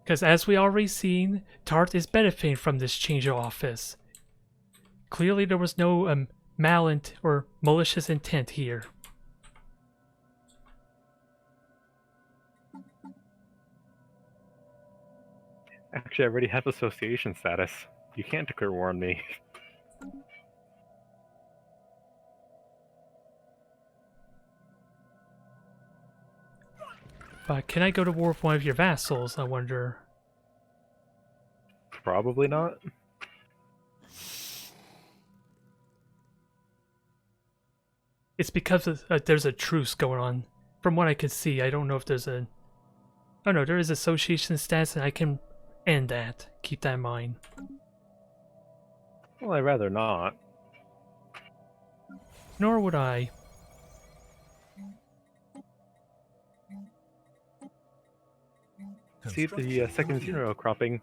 Because as we already seen, Tart is benefiting from this change of office. Clearly there was no malicious intent here. Actually, I already have association status. You can't declare war on me. But can I go to war with one of your vassals, I wonder? Probably not. It's because there's a truce going on. From what I can see, I don't know if there's a... Oh no, there is association status and I can end that. Keep that in mind. Well, I'd rather not. Nor would I. See the second zero cropping.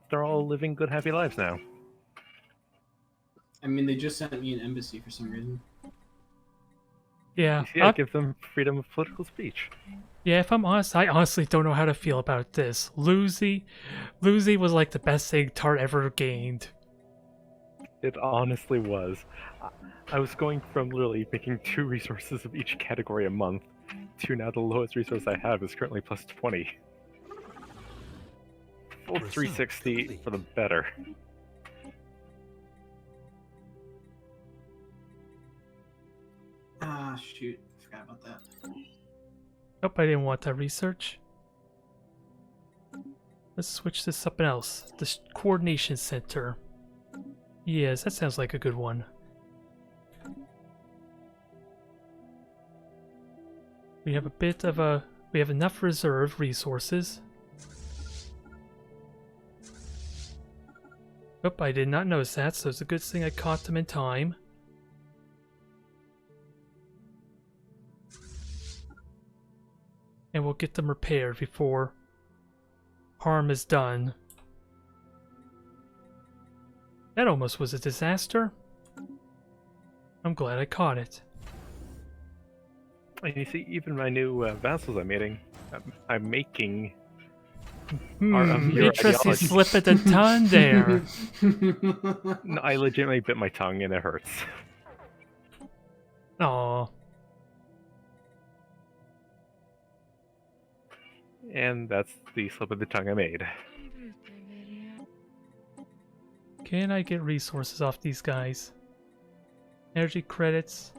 They're all living good, happy lives now. I mean, they just sent me an embassy for some reason. Yeah. Yeah, give them freedom of political speech. Yeah, if I'm honest, I honestly don't know how to feel about this. Lucy was like the best thing Tart ever gained. It honestly was. I was going from literally making 2 resources of each category a month to now the lowest resource I have is currently plus 20. Full 360 for the better. Ah, shoot. Forgot about that. Nope, I didn't want that research. Let's switch to something else. The Coordination Center. Yes, that sounds like a good one. We have we have enough reserve resources. Oh, I did not notice that, so it's a good thing I caught them in time. And we'll get them repaired before harm is done. That almost was a disaster. I'm glad I caught it. And you see, even my new vassals I'm making interesting slip at the tongue there. No, I legitimately bit my tongue and it hurts. Aww. And that's the slip of the tongue I made. Can I get resources off these guys? Energy credits.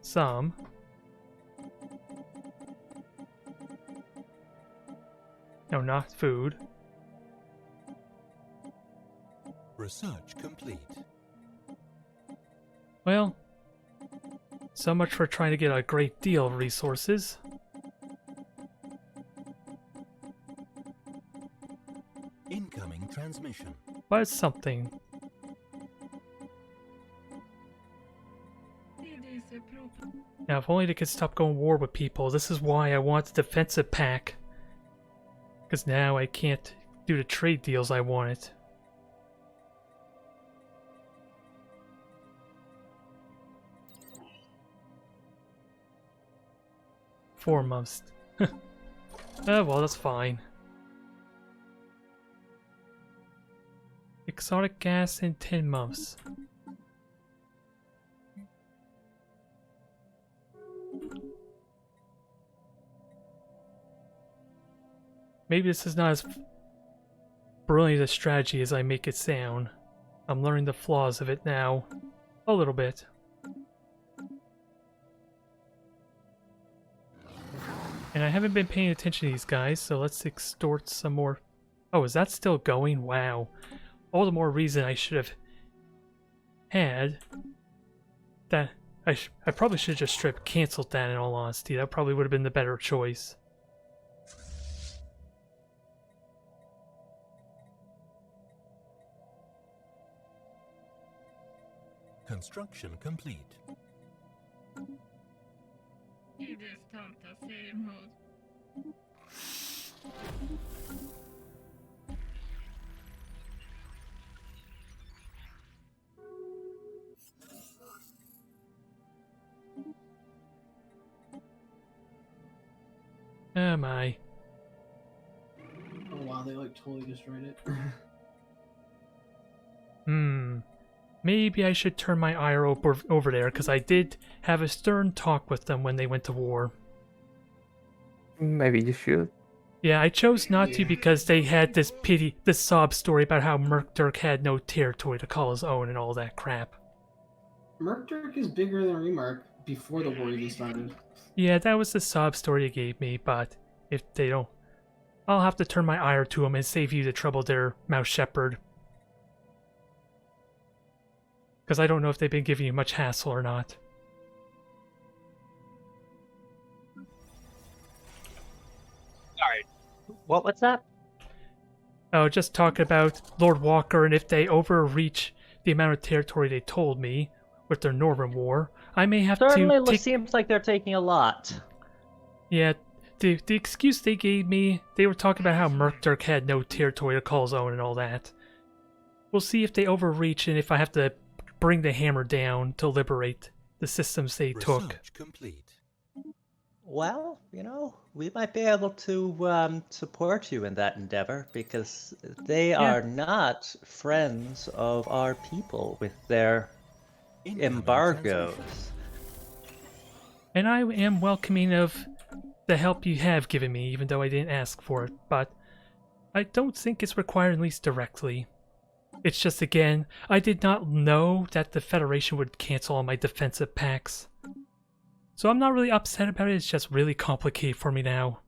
Some. No, not food. Research complete. Well, So much for trying to get a great deal of resources. Incoming transmission. But it's something. Now, if only they could stop going to war with people. This is why I want the defensive pack. Because now I can't do the trade deals I wanted. Four months. Oh, well, that's fine. Exotic gas in 10 months. Maybe this is not as brilliant a strategy as I make it sound. I'm learning the flaws of it now. A little bit. And I haven't been paying attention to these guys, so let's extort some more. Oh, is that still going? Wow. All the more reason I should have had that. I probably should have just straight canceled that, in all honesty. That probably would have been the better choice. Construction complete. Oh my. Oh wow, they like totally destroyed it. Maybe I should turn my ire over there, because I did have a stern talk with them when they went to war. Maybe you should. Yeah, I chose not to because they had this sob story about how Murkdirk had no territory to call his own and all that crap. Murkdirk is bigger than Remark before the war even started. Yeah, that was the sob story you gave me, but if they don't, I'll have to turn my ire to them and save you the trouble there, Mouse Shepherd. Because I don't know if they've been giving you much hassle or not. Sorry. What's that? Oh, just talking about Lord Walker, and if they overreach the amount of territory they told me with their Northern War, I may have Certainly to seems like they're taking a lot. Yeah, the excuse they gave me, they were talking about how Murkdirk had no territory to call his own and all that. We'll see if they overreach and if I have to bring the hammer down to liberate the systems they took. Complete. Well, you know, we might be able to support you in that endeavor because they are not friends of our people with their embargoes. And I am welcoming of the help you have given me, even though I didn't ask for it, but I don't think it's required, at least directly. It's just, again, I did not know that the Federation would cancel all my defensive packs. So I'm not really upset about it, it's just really complicated for me now.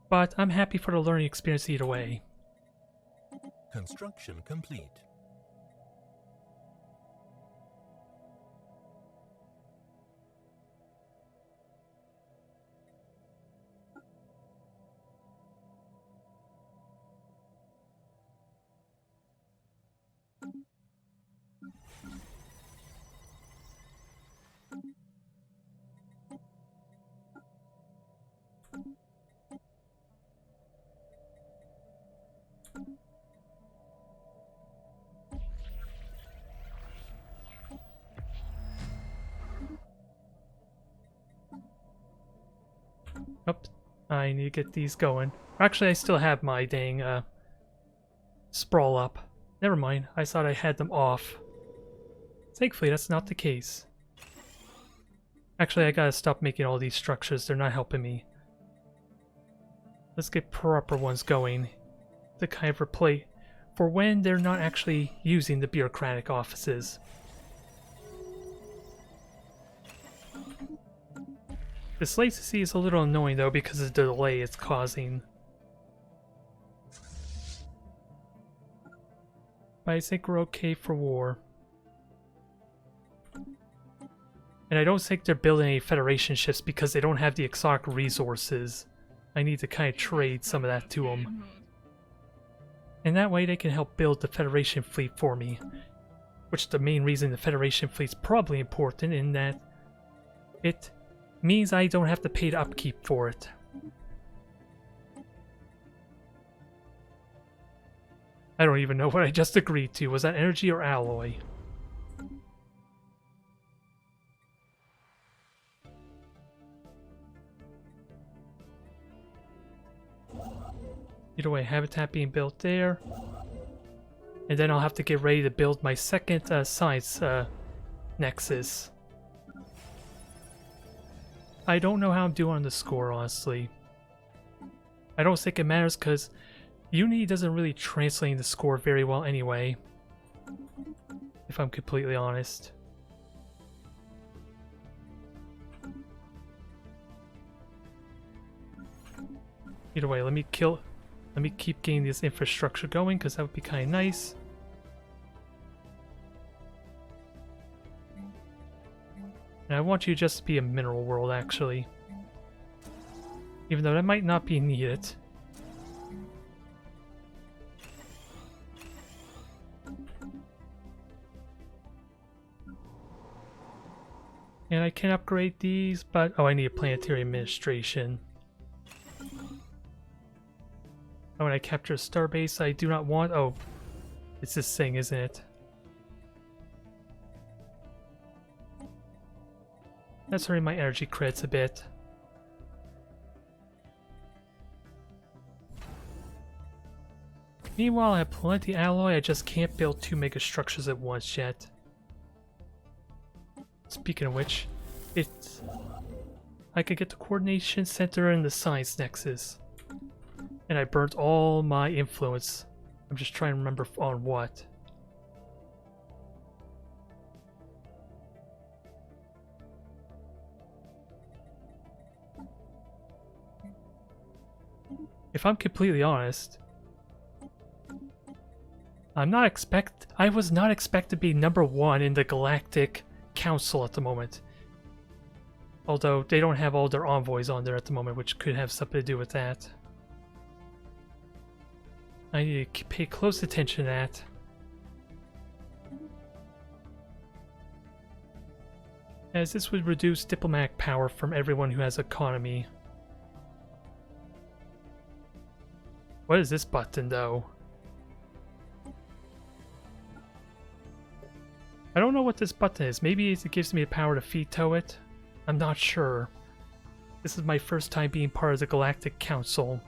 But I'm happy for the learning experience either way. Construction complete. Oops, I need to get these going. Actually, I still have my dang sprawl up. Never mind, I thought I had them off. Thankfully, that's not the case. Actually, I gotta stop making all these structures, they're not helping me. Let's get proper ones going to kind of replace for when they're not actually using the bureaucratic offices. This latency is a little annoying though because of the delay it's causing. but I think we're okay for war. And I don't think they're building any Federation ships because they don't have the exotic resources. I need to kind of trade some of that to them. And that way they can help build the Federation fleet for me. Which the main reason the Federation fleet's probably important in that it means I don't have to pay the upkeep for it. I don't even know what I just agreed to. Was that energy or alloy? Either way, habitat being built there. And then I'll have to get ready to build my second science nexus. I don't know how I'm doing on the score, honestly. I don't think it matters because Unity doesn't really translate the score very well anyway. If I'm completely honest. Either way, let me keep getting this infrastructure going because that would be kind of nice. And I want you just to be a mineral world, actually. Even though that might not be needed. And I can upgrade these, but... oh, I need a planetary administration. Oh, when I capture a starbase I do not want... oh, it's this thing, isn't it? That's hurting my energy credits a bit. Meanwhile, I have plenty of alloy, I just can't build 2 mega structures at once yet. Speaking of which, I could get the coordination center and the science nexus. And I burnt all my influence. I'm just trying to remember on what. If I'm completely honest, I was not expected to be #1 in the Galactic Council at the moment. Although they don't have all their envoys on there at the moment, which could have something to do with that. I need to pay close attention to that. As this would reduce diplomatic power from everyone who has economy. What is this button, though? I don't know what this button is. Maybe it gives me the power to veto it. I'm not sure. This is my first time being part of the Galactic Council.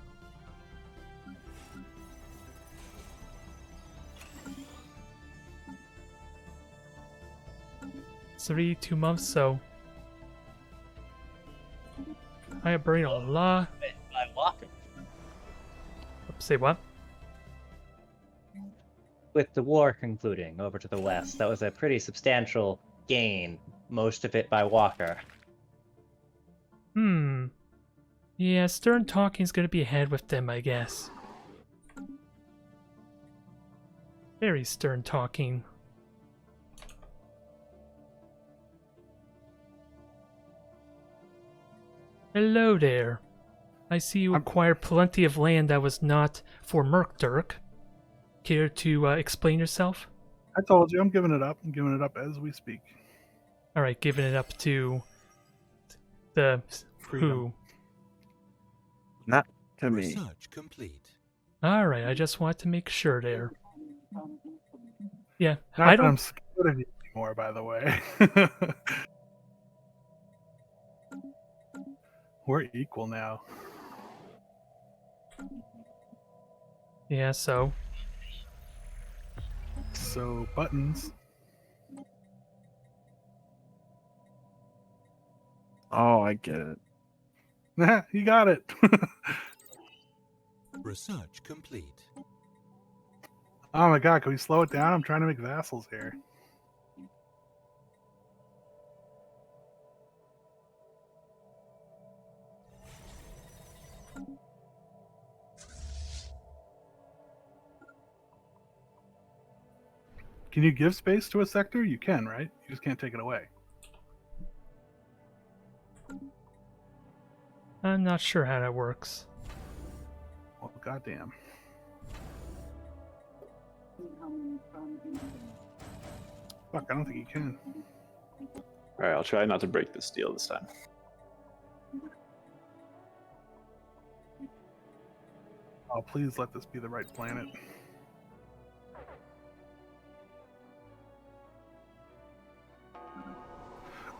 It's 2 months, so I am burning a lot. Say what? With the war concluding over to the west, that was a pretty substantial gain, most of it by Walker. Yeah, Stern Talking's gonna be ahead with them, I guess. Very Stern Talking. Hello there. I see you acquired plenty of land that was not for Merkdirk. Care to explain yourself? I told you, I'm giving it up. I'm giving it up as we speak. Alright, giving it up to the who? Not to me. Research complete. Alright, I just wanted to make sure there. Yeah, Not I that don't... I'm scared of you anymore, by the way. We're equal now. Yeah, so... So, buttons. Oh, I get it. Nah, you got it. Research complete. Oh my god, can we slow it down? I'm trying to make vassals here. Can you give space to a sector? You can, right? You just can't take it away. I'm not sure how that works. Well, goddamn. Fuck, I don't think you can. Alright, I'll try not to break this deal this time. Oh, please let this be the right planet.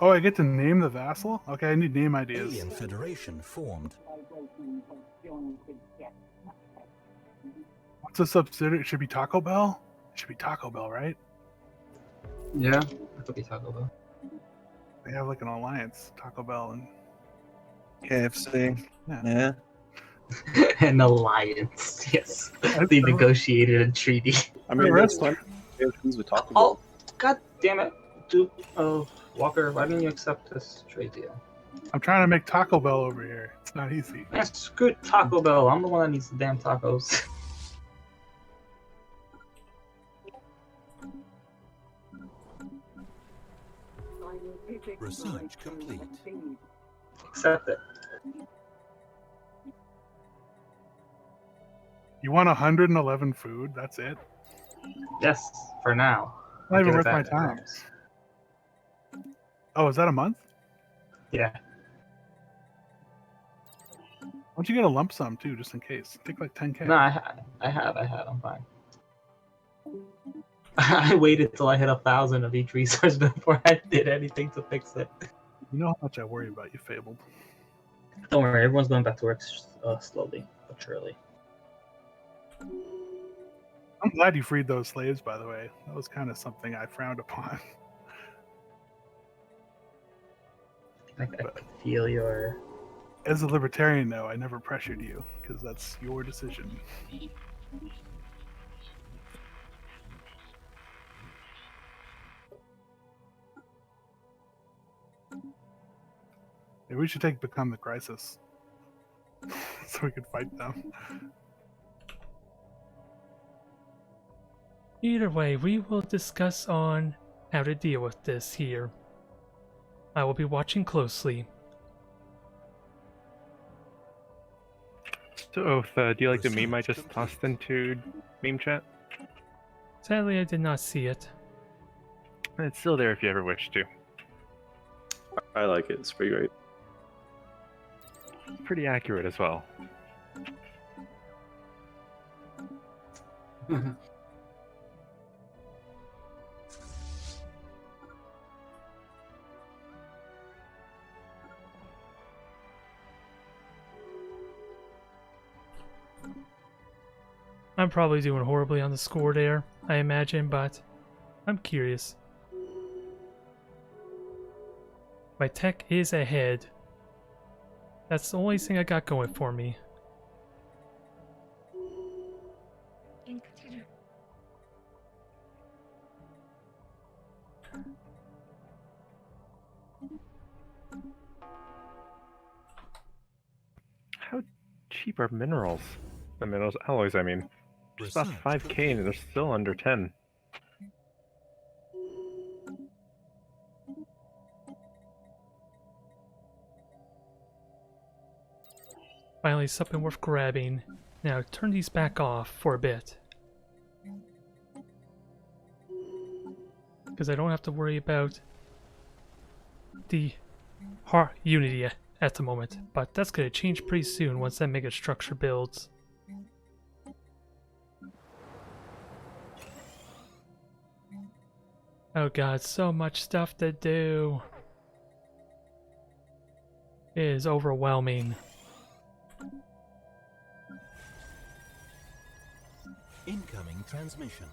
Oh, I get to name the vassal? Okay, I need name ideas. Alien Federation formed. What's a subsidiary? It should be Taco Bell? It should be Taco Bell, right? Yeah, that could be Taco Bell. They have like an alliance, Taco Bell and KFC. Yeah. An alliance, yes. They negotiated a treaty. I mean, that's fun. KFC's with Taco Bell. Oh, god damn it. Dude, Walker, why didn't you accept this trade deal? I'm trying to make Taco Bell over here. It's not easy. Man, screw Taco Bell. I'm the one that needs the damn tacos. Research complete. Accept it. You want 111 food? That's it? Yes, for now. Not even Get it worth my back. time. Oh, is that a month? Yeah. Why don't you get a lump sum too, just in case? Take like 10k. No, I had. I'm fine. I waited till I hit 1,000 of each resource before I did anything to fix it. You know how much I worry about you, Fabled. Don't worry, everyone's going back to work slowly but surely. I'm glad you freed those slaves, by the way. That was kind of something I frowned upon. I could feel your... As a libertarian, though, I never pressured you, because that's your decision. Maybe we should Become the Crisis. So we could fight them. Either way, we will discuss on how to deal with this here. I will be watching closely. So, Oath, do you like the meme I just tossed into meme chat? Sadly, I did not see it. It's still there if you ever wish to. I like it. It's pretty great. Pretty accurate as well. I'm probably doing horribly on the score there, I imagine, but I'm curious. My tech is ahead. That's the only thing I got going for me. How cheap are minerals? The minerals alloys, I mean. Just about 5k and they're still under 10. Finally, something worth grabbing. Now, turn these back off for a bit. Because I don't have to worry about the Unity at the moment. But that's going to change pretty soon once that mega structure builds. Oh god, so much stuff to do. It is overwhelming. Incoming transmission.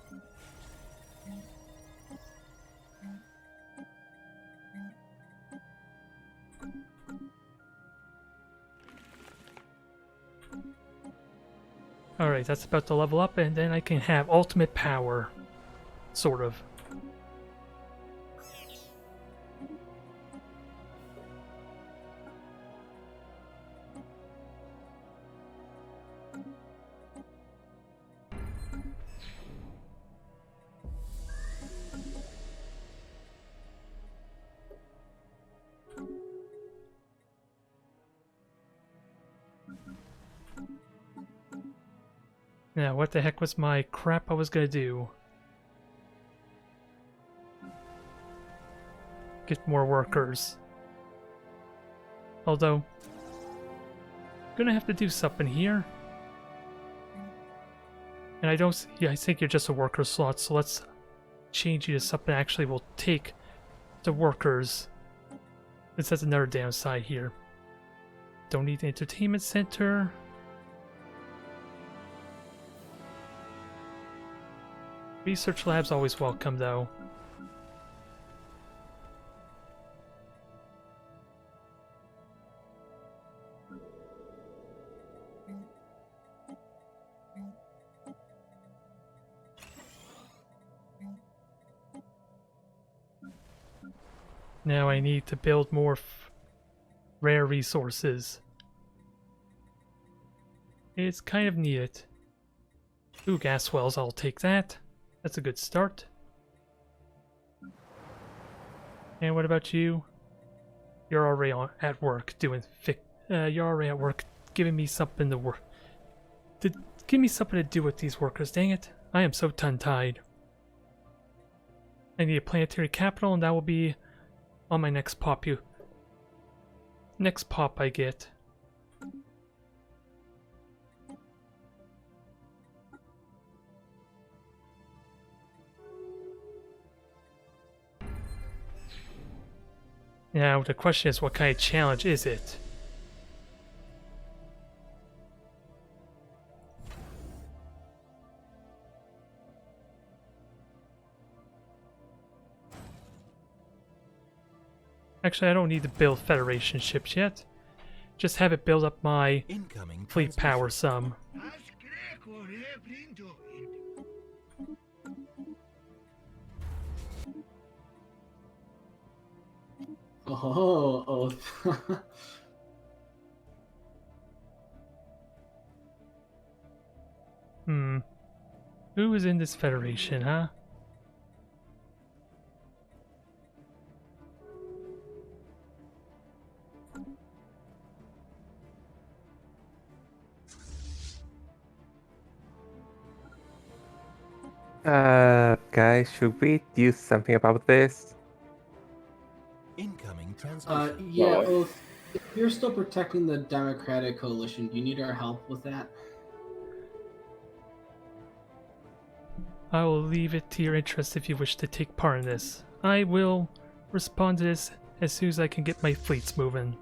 Alright, that's about to level up and then I can have ultimate power. Sort of. Now, what the heck was my crap I was gonna do? Get more workers. Although, gonna have to do something here. And I don't see, yeah, I think you're just a worker slot, so let's change you to something that actually will take the workers. This has another downside here. Don't need the entertainment center. Research lab's always welcome, though. Now I need to build more rare resources. It's kind of needed. Ooh, gas wells, I'll take that. That's a good start. And what about you? You're already at work doing you're already at work giving me something to work. Give me something to do with these workers, dang it. I am so tongue-tied. I need a planetary capital, and that will be on my next pop I get. Now the question is, what kind of challenge is it? Actually, I don't need to build Federation ships yet. Just have it build up my fleet power some. Oh. Who is in this Federation, huh? Guys, should we do something about this? Incoming transmission. Yeah, Oath, if you're still protecting the Democratic Coalition, do you need our help with that? I will leave it to your interest if you wish to take part in this. I will respond to this as soon as I can get my fleets moving.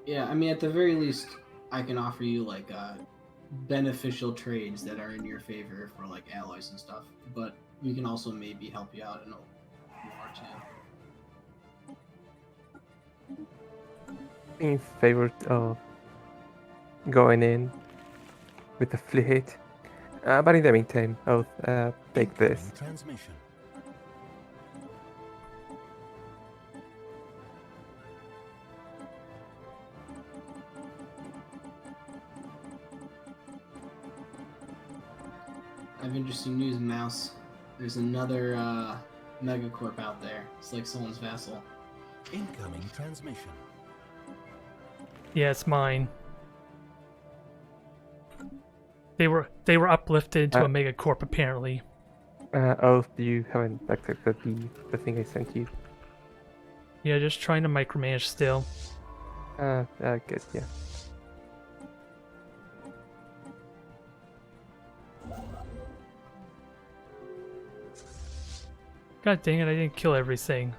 Yeah, I mean, at the very least, I can offer you, like, beneficial trades that are in your favor for, like, alloys and stuff. But we can also maybe help you out in a more, too. In favor of going in with the fleet. But in the meantime, I'll take this. Transmission. I have interesting news, Mouse. There's another megacorp out there. It's like someone's vassal. Incoming transmission. Yeah, it's mine. They were uplifted to a megacorp apparently. Oath, you haven't accepted the thing I sent you. Yeah, just trying to micromanage still. Good, yeah. God dang it, I didn't kill everything.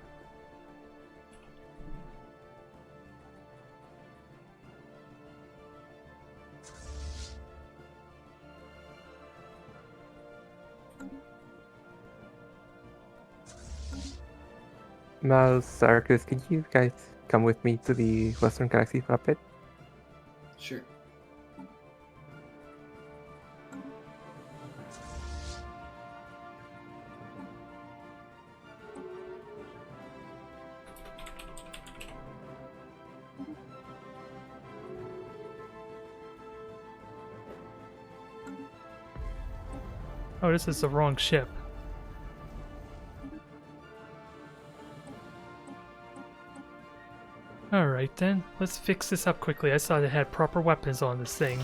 Mouse, Sarkis, can you guys come with me to the Western Galaxy for a bit? Sure. Oh, this is the wrong ship. Alright then, let's fix this up quickly. I saw they had proper weapons on this thing.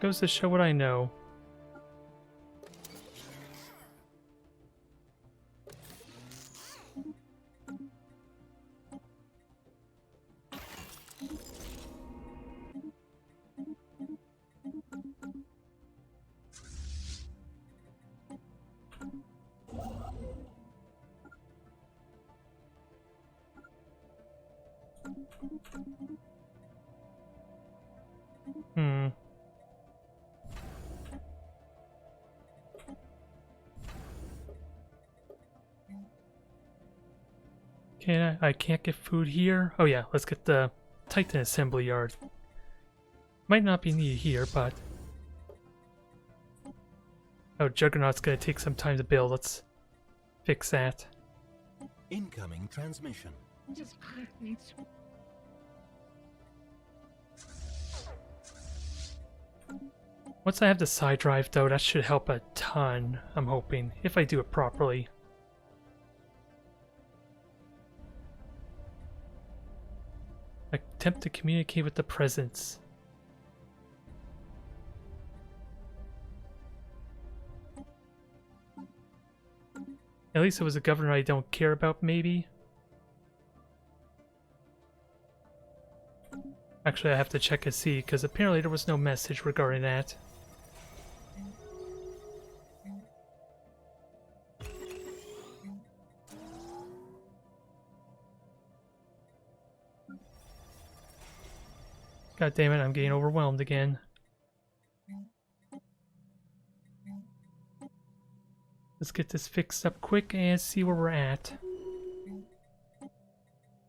Goes to show what I know. Hmm. I can't get food here. Oh yeah, let's get the Titan assembly yard. Might not be needed here, but... Oh, Juggernaut's gonna take some time to build. Let's fix that. Incoming transmission. Once I have the side drive though, that should help a ton, I'm hoping, if I do it properly. Attempt to communicate with the presence. At least it was a governor I don't care about, maybe? Actually, I have to check and see, because apparently there was no message regarding that. God damn it, I'm getting overwhelmed again. Let's get this fixed up quick and see where we're at.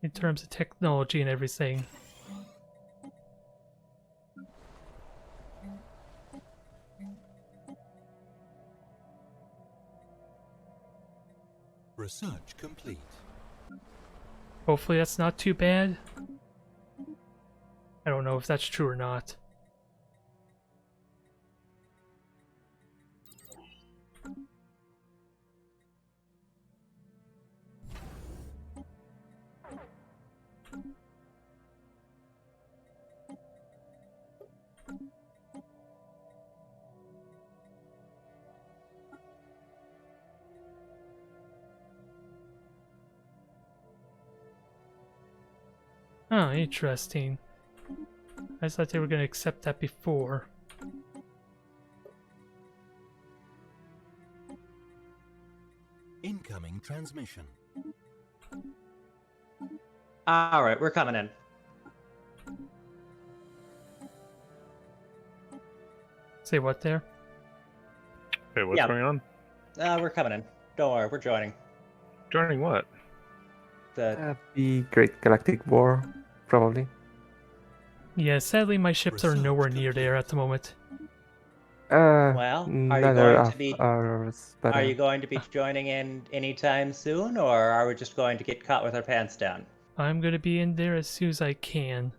In terms of technology and everything. Research complete. Hopefully that's not too bad. I don't know if that's true or not. Oh, interesting. I just thought they were going to accept that before. Incoming transmission. Alright, we're coming in. Say what there? Wait, what's Yeah. going on? We're coming in. Don't worry, we're joining. Joining what? The Great Galactic War, probably. Yeah, sadly my ships are Research nowhere near complete. there at the moment. Well, are you Neither going of to be ours, but, are you going to be joining in anytime soon, or are we just going to get caught with our pants down? I'm going to be in there as soon as I can.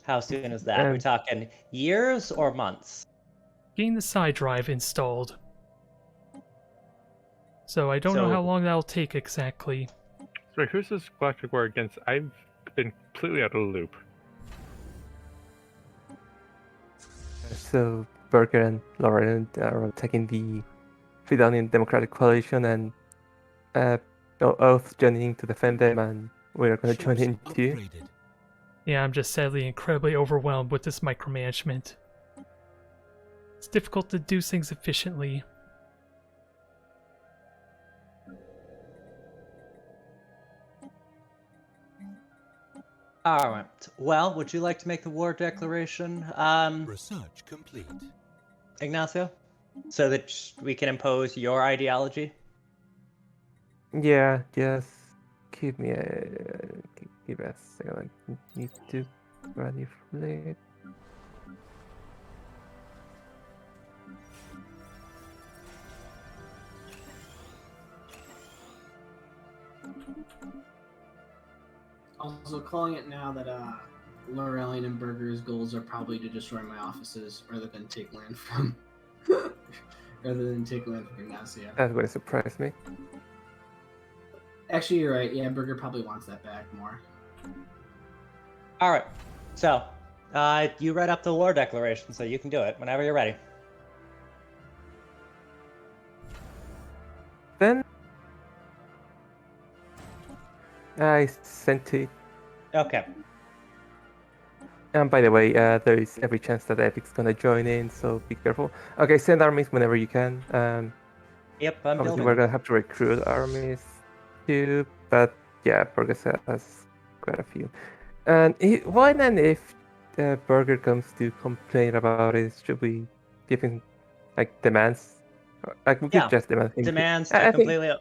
How soon is that? We're talking years or months? Getting the side drive installed. So I don't know So- how long that'll take exactly. Sorry, who's this Galactic War against? I've been completely out of the loop. So Berger and Lauren are taking the Fridonian Democratic Coalition, and Oath joining to defend them, and we're going to join Ships in too. upgraded. Yeah, I'm just sadly incredibly overwhelmed with this micromanagement. It's difficult to do things efficiently. Alright. Well, would you like to make the war declaration, Research complete. Ignacio? So that we can impose your ideology? Yeah, just give me give a second. I need to manipulate. Also, calling it now that Lorellian and Berger's goals are probably to destroy my offices rather than take land from Ignacio. That would surprise me. Actually, you're right. Yeah, Berger probably wants that back more. Alright. So, You read up the war declaration, so you can do it whenever you're ready. Then I sent it. Okay. And by the way, there is every chance that Epic's gonna join in, so be careful. Okay, send armies whenever you can. Yep, I'm Obviously, building. we're gonna have to recruit armies too, but yeah, Burger has quite a few. And why then, if Burger comes to complain about it, should we give him like demands? Like we could Yeah, just demand him. demands I to think completely,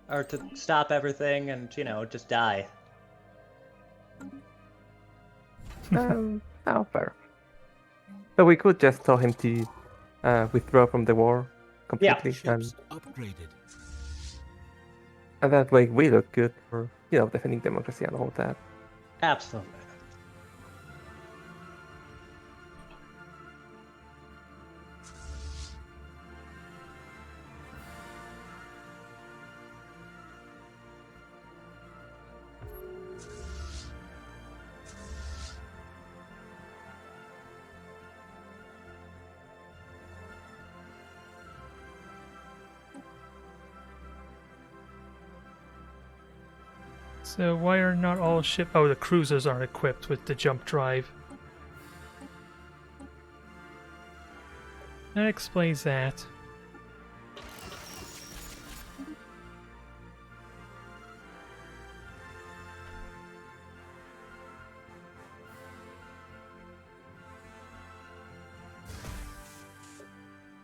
or to stop everything and just die. no, fair. So we could just tell him to withdraw from the war completely, Ships upgraded. and that way we look good for defending democracy and all that. Absolutely. So why are not all ship? Oh, the cruisers aren't equipped with the jump drive. That explains that.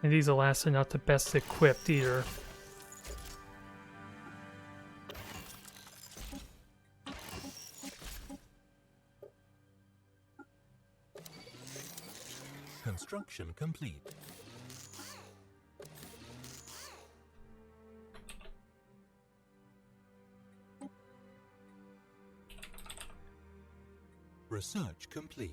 And these alas are not the best equipped either. Construction complete. Research complete.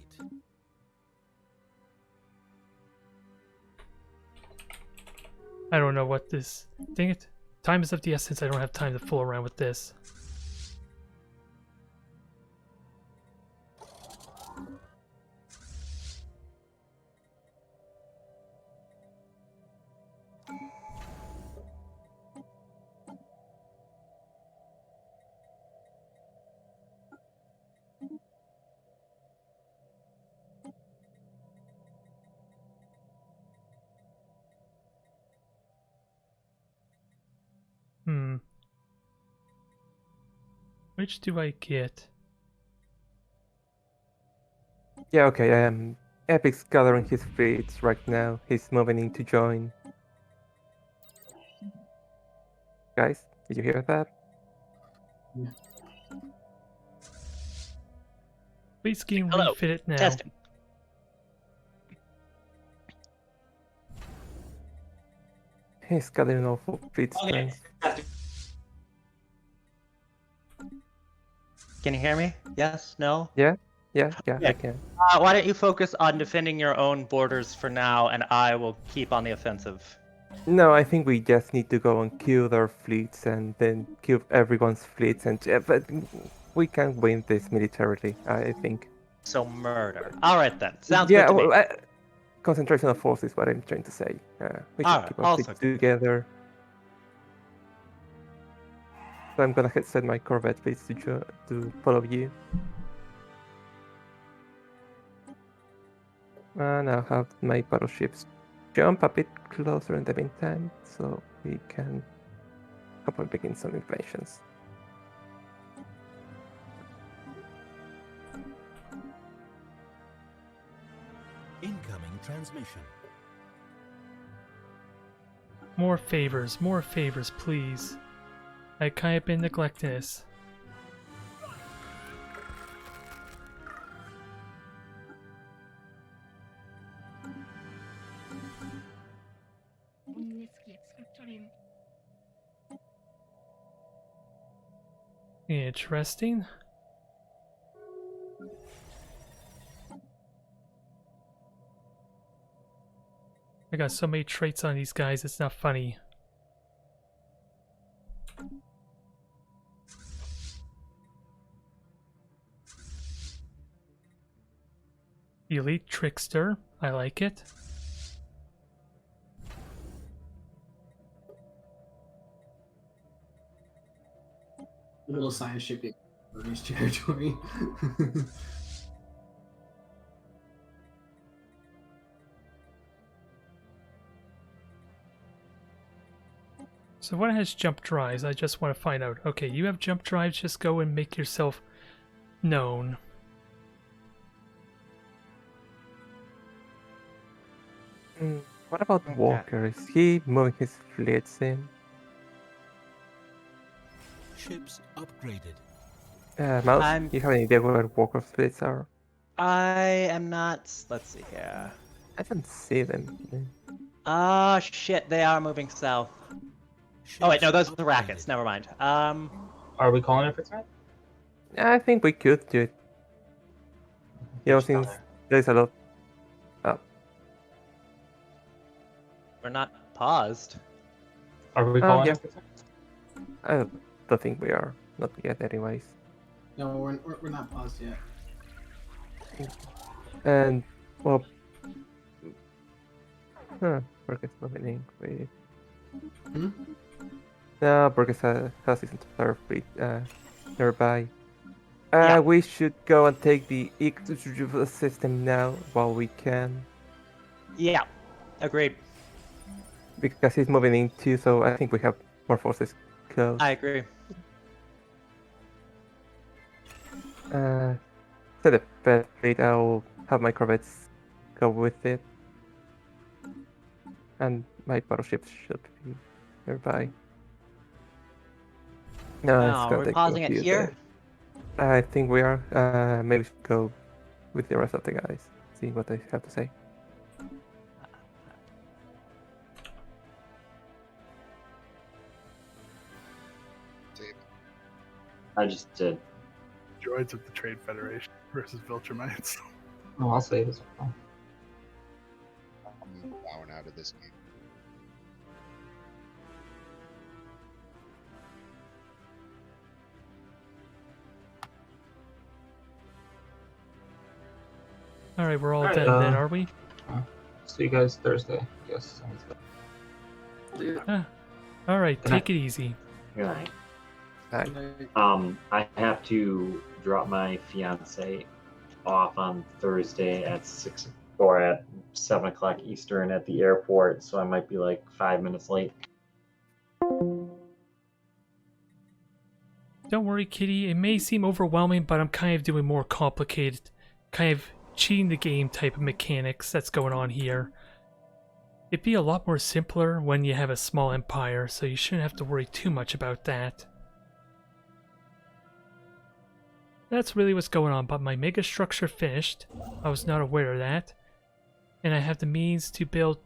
I don't know what this... Dang it. Time is of the essence. I don't have time to fool around with this. Which do I get? Yeah, okay. Epic's gathering his fleets right now. He's moving in to join. Guys, did you hear that? Yeah. Please game Hello. refitted now. Testing. He's gathering all fleets. Okay. Can you hear me? Yes? No? Yeah, I Okay. can. Why don't you focus on defending your own borders for now, and I will keep on the offensive. No, I think we just need to go and kill their fleets and then kill everyone's fleets, and but we can win this militarily, I think. So murder. All right then. Sounds Yeah, good to me. well, concentration of force is what I'm trying to say. We can Alright, keep our also fleets together. So I'm gonna set my corvette fleets to follow you. And I'll have my battleships jump a bit closer in the meantime, so we can hopefully begin some invasions. Incoming transmission. More favors, please. I kind of been neglecting this. Interesting. I got so many traits on these guys, it's not funny. Elite Trickster. I like it. Little science ship British territory. So what has jump drives? I just want to find out. Okay, you have jump drives. Just go and make yourself known. What about Walker? Is he moving his fleets in? Ships upgraded. Mouse, you have any idea where Walker fleets are? I am not. Let's see here. I don't see them. Ah, shit, they are moving south. Oh wait, no, those are the rackets. Never mind. Are we calling it for tonight? I think we could do it. You know, since there's a lot. We're not paused. Are we calling yeah. it for tonight? I don't think we are. Not yet, anyways. No, we're not paused yet. And, well... Burgess moving in. Wait. No, Burgess has his entire fleet nearby. We should go and take the system now while we can. Yeah, agreed. Because he's moving in too, so I think we have more forces close. I agree. So the best fleet, I'll have my corvettes go with it. And my battleships should be nearby. No, we're pausing it here? I think we are. Maybe we should go with the rest of the guys. See what they have to say. I just did. Droids of the Trade Federation versus Viltrumites. Oh, I'll say this one. I'm bowing out of this game. Alright, we're all dead then, are we? See you guys Thursday. Yes. Alright, take it easy. Good night. I have to drop my fiance off on Thursday at 6 or at 7 o'clock Eastern at the airport, so I might be like 5 minutes late. Don't worry, Kitty. It may seem overwhelming, but I'm kind of doing more complicated, kind of cheating the game type of mechanics that's going on here. It'd be a lot more simpler when you have a small empire, so you shouldn't have to worry too much about that. That's really what's going on, but my mega structure finished. I was not aware of that. And I have the means to build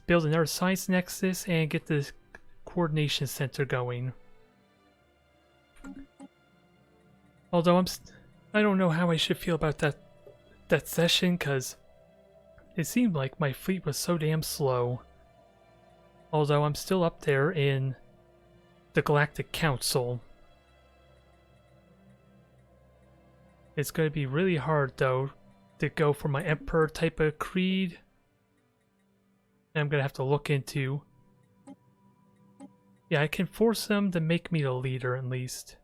build another science nexus and get the coordination center going. Although I don't know how I should feel about that session, because it seemed like my fleet was so damn slow. Although I'm still up there in the Galactic Council. It's going to be really hard, though, to go for my Emperor type of creed. And I'm going to have to look into... Yeah, I can force them to make me the leader, at least.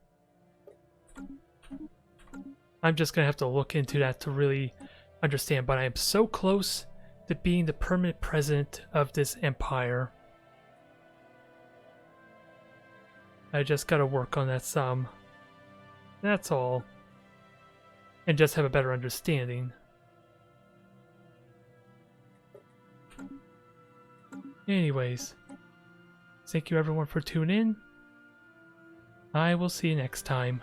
I'm just going to have to look into that to really understand. But I am so close to being the permanent president of this empire. I just got to work on that some. That's all. And just have a better understanding. Anyways, thank you everyone for tuning in. I will see you next time.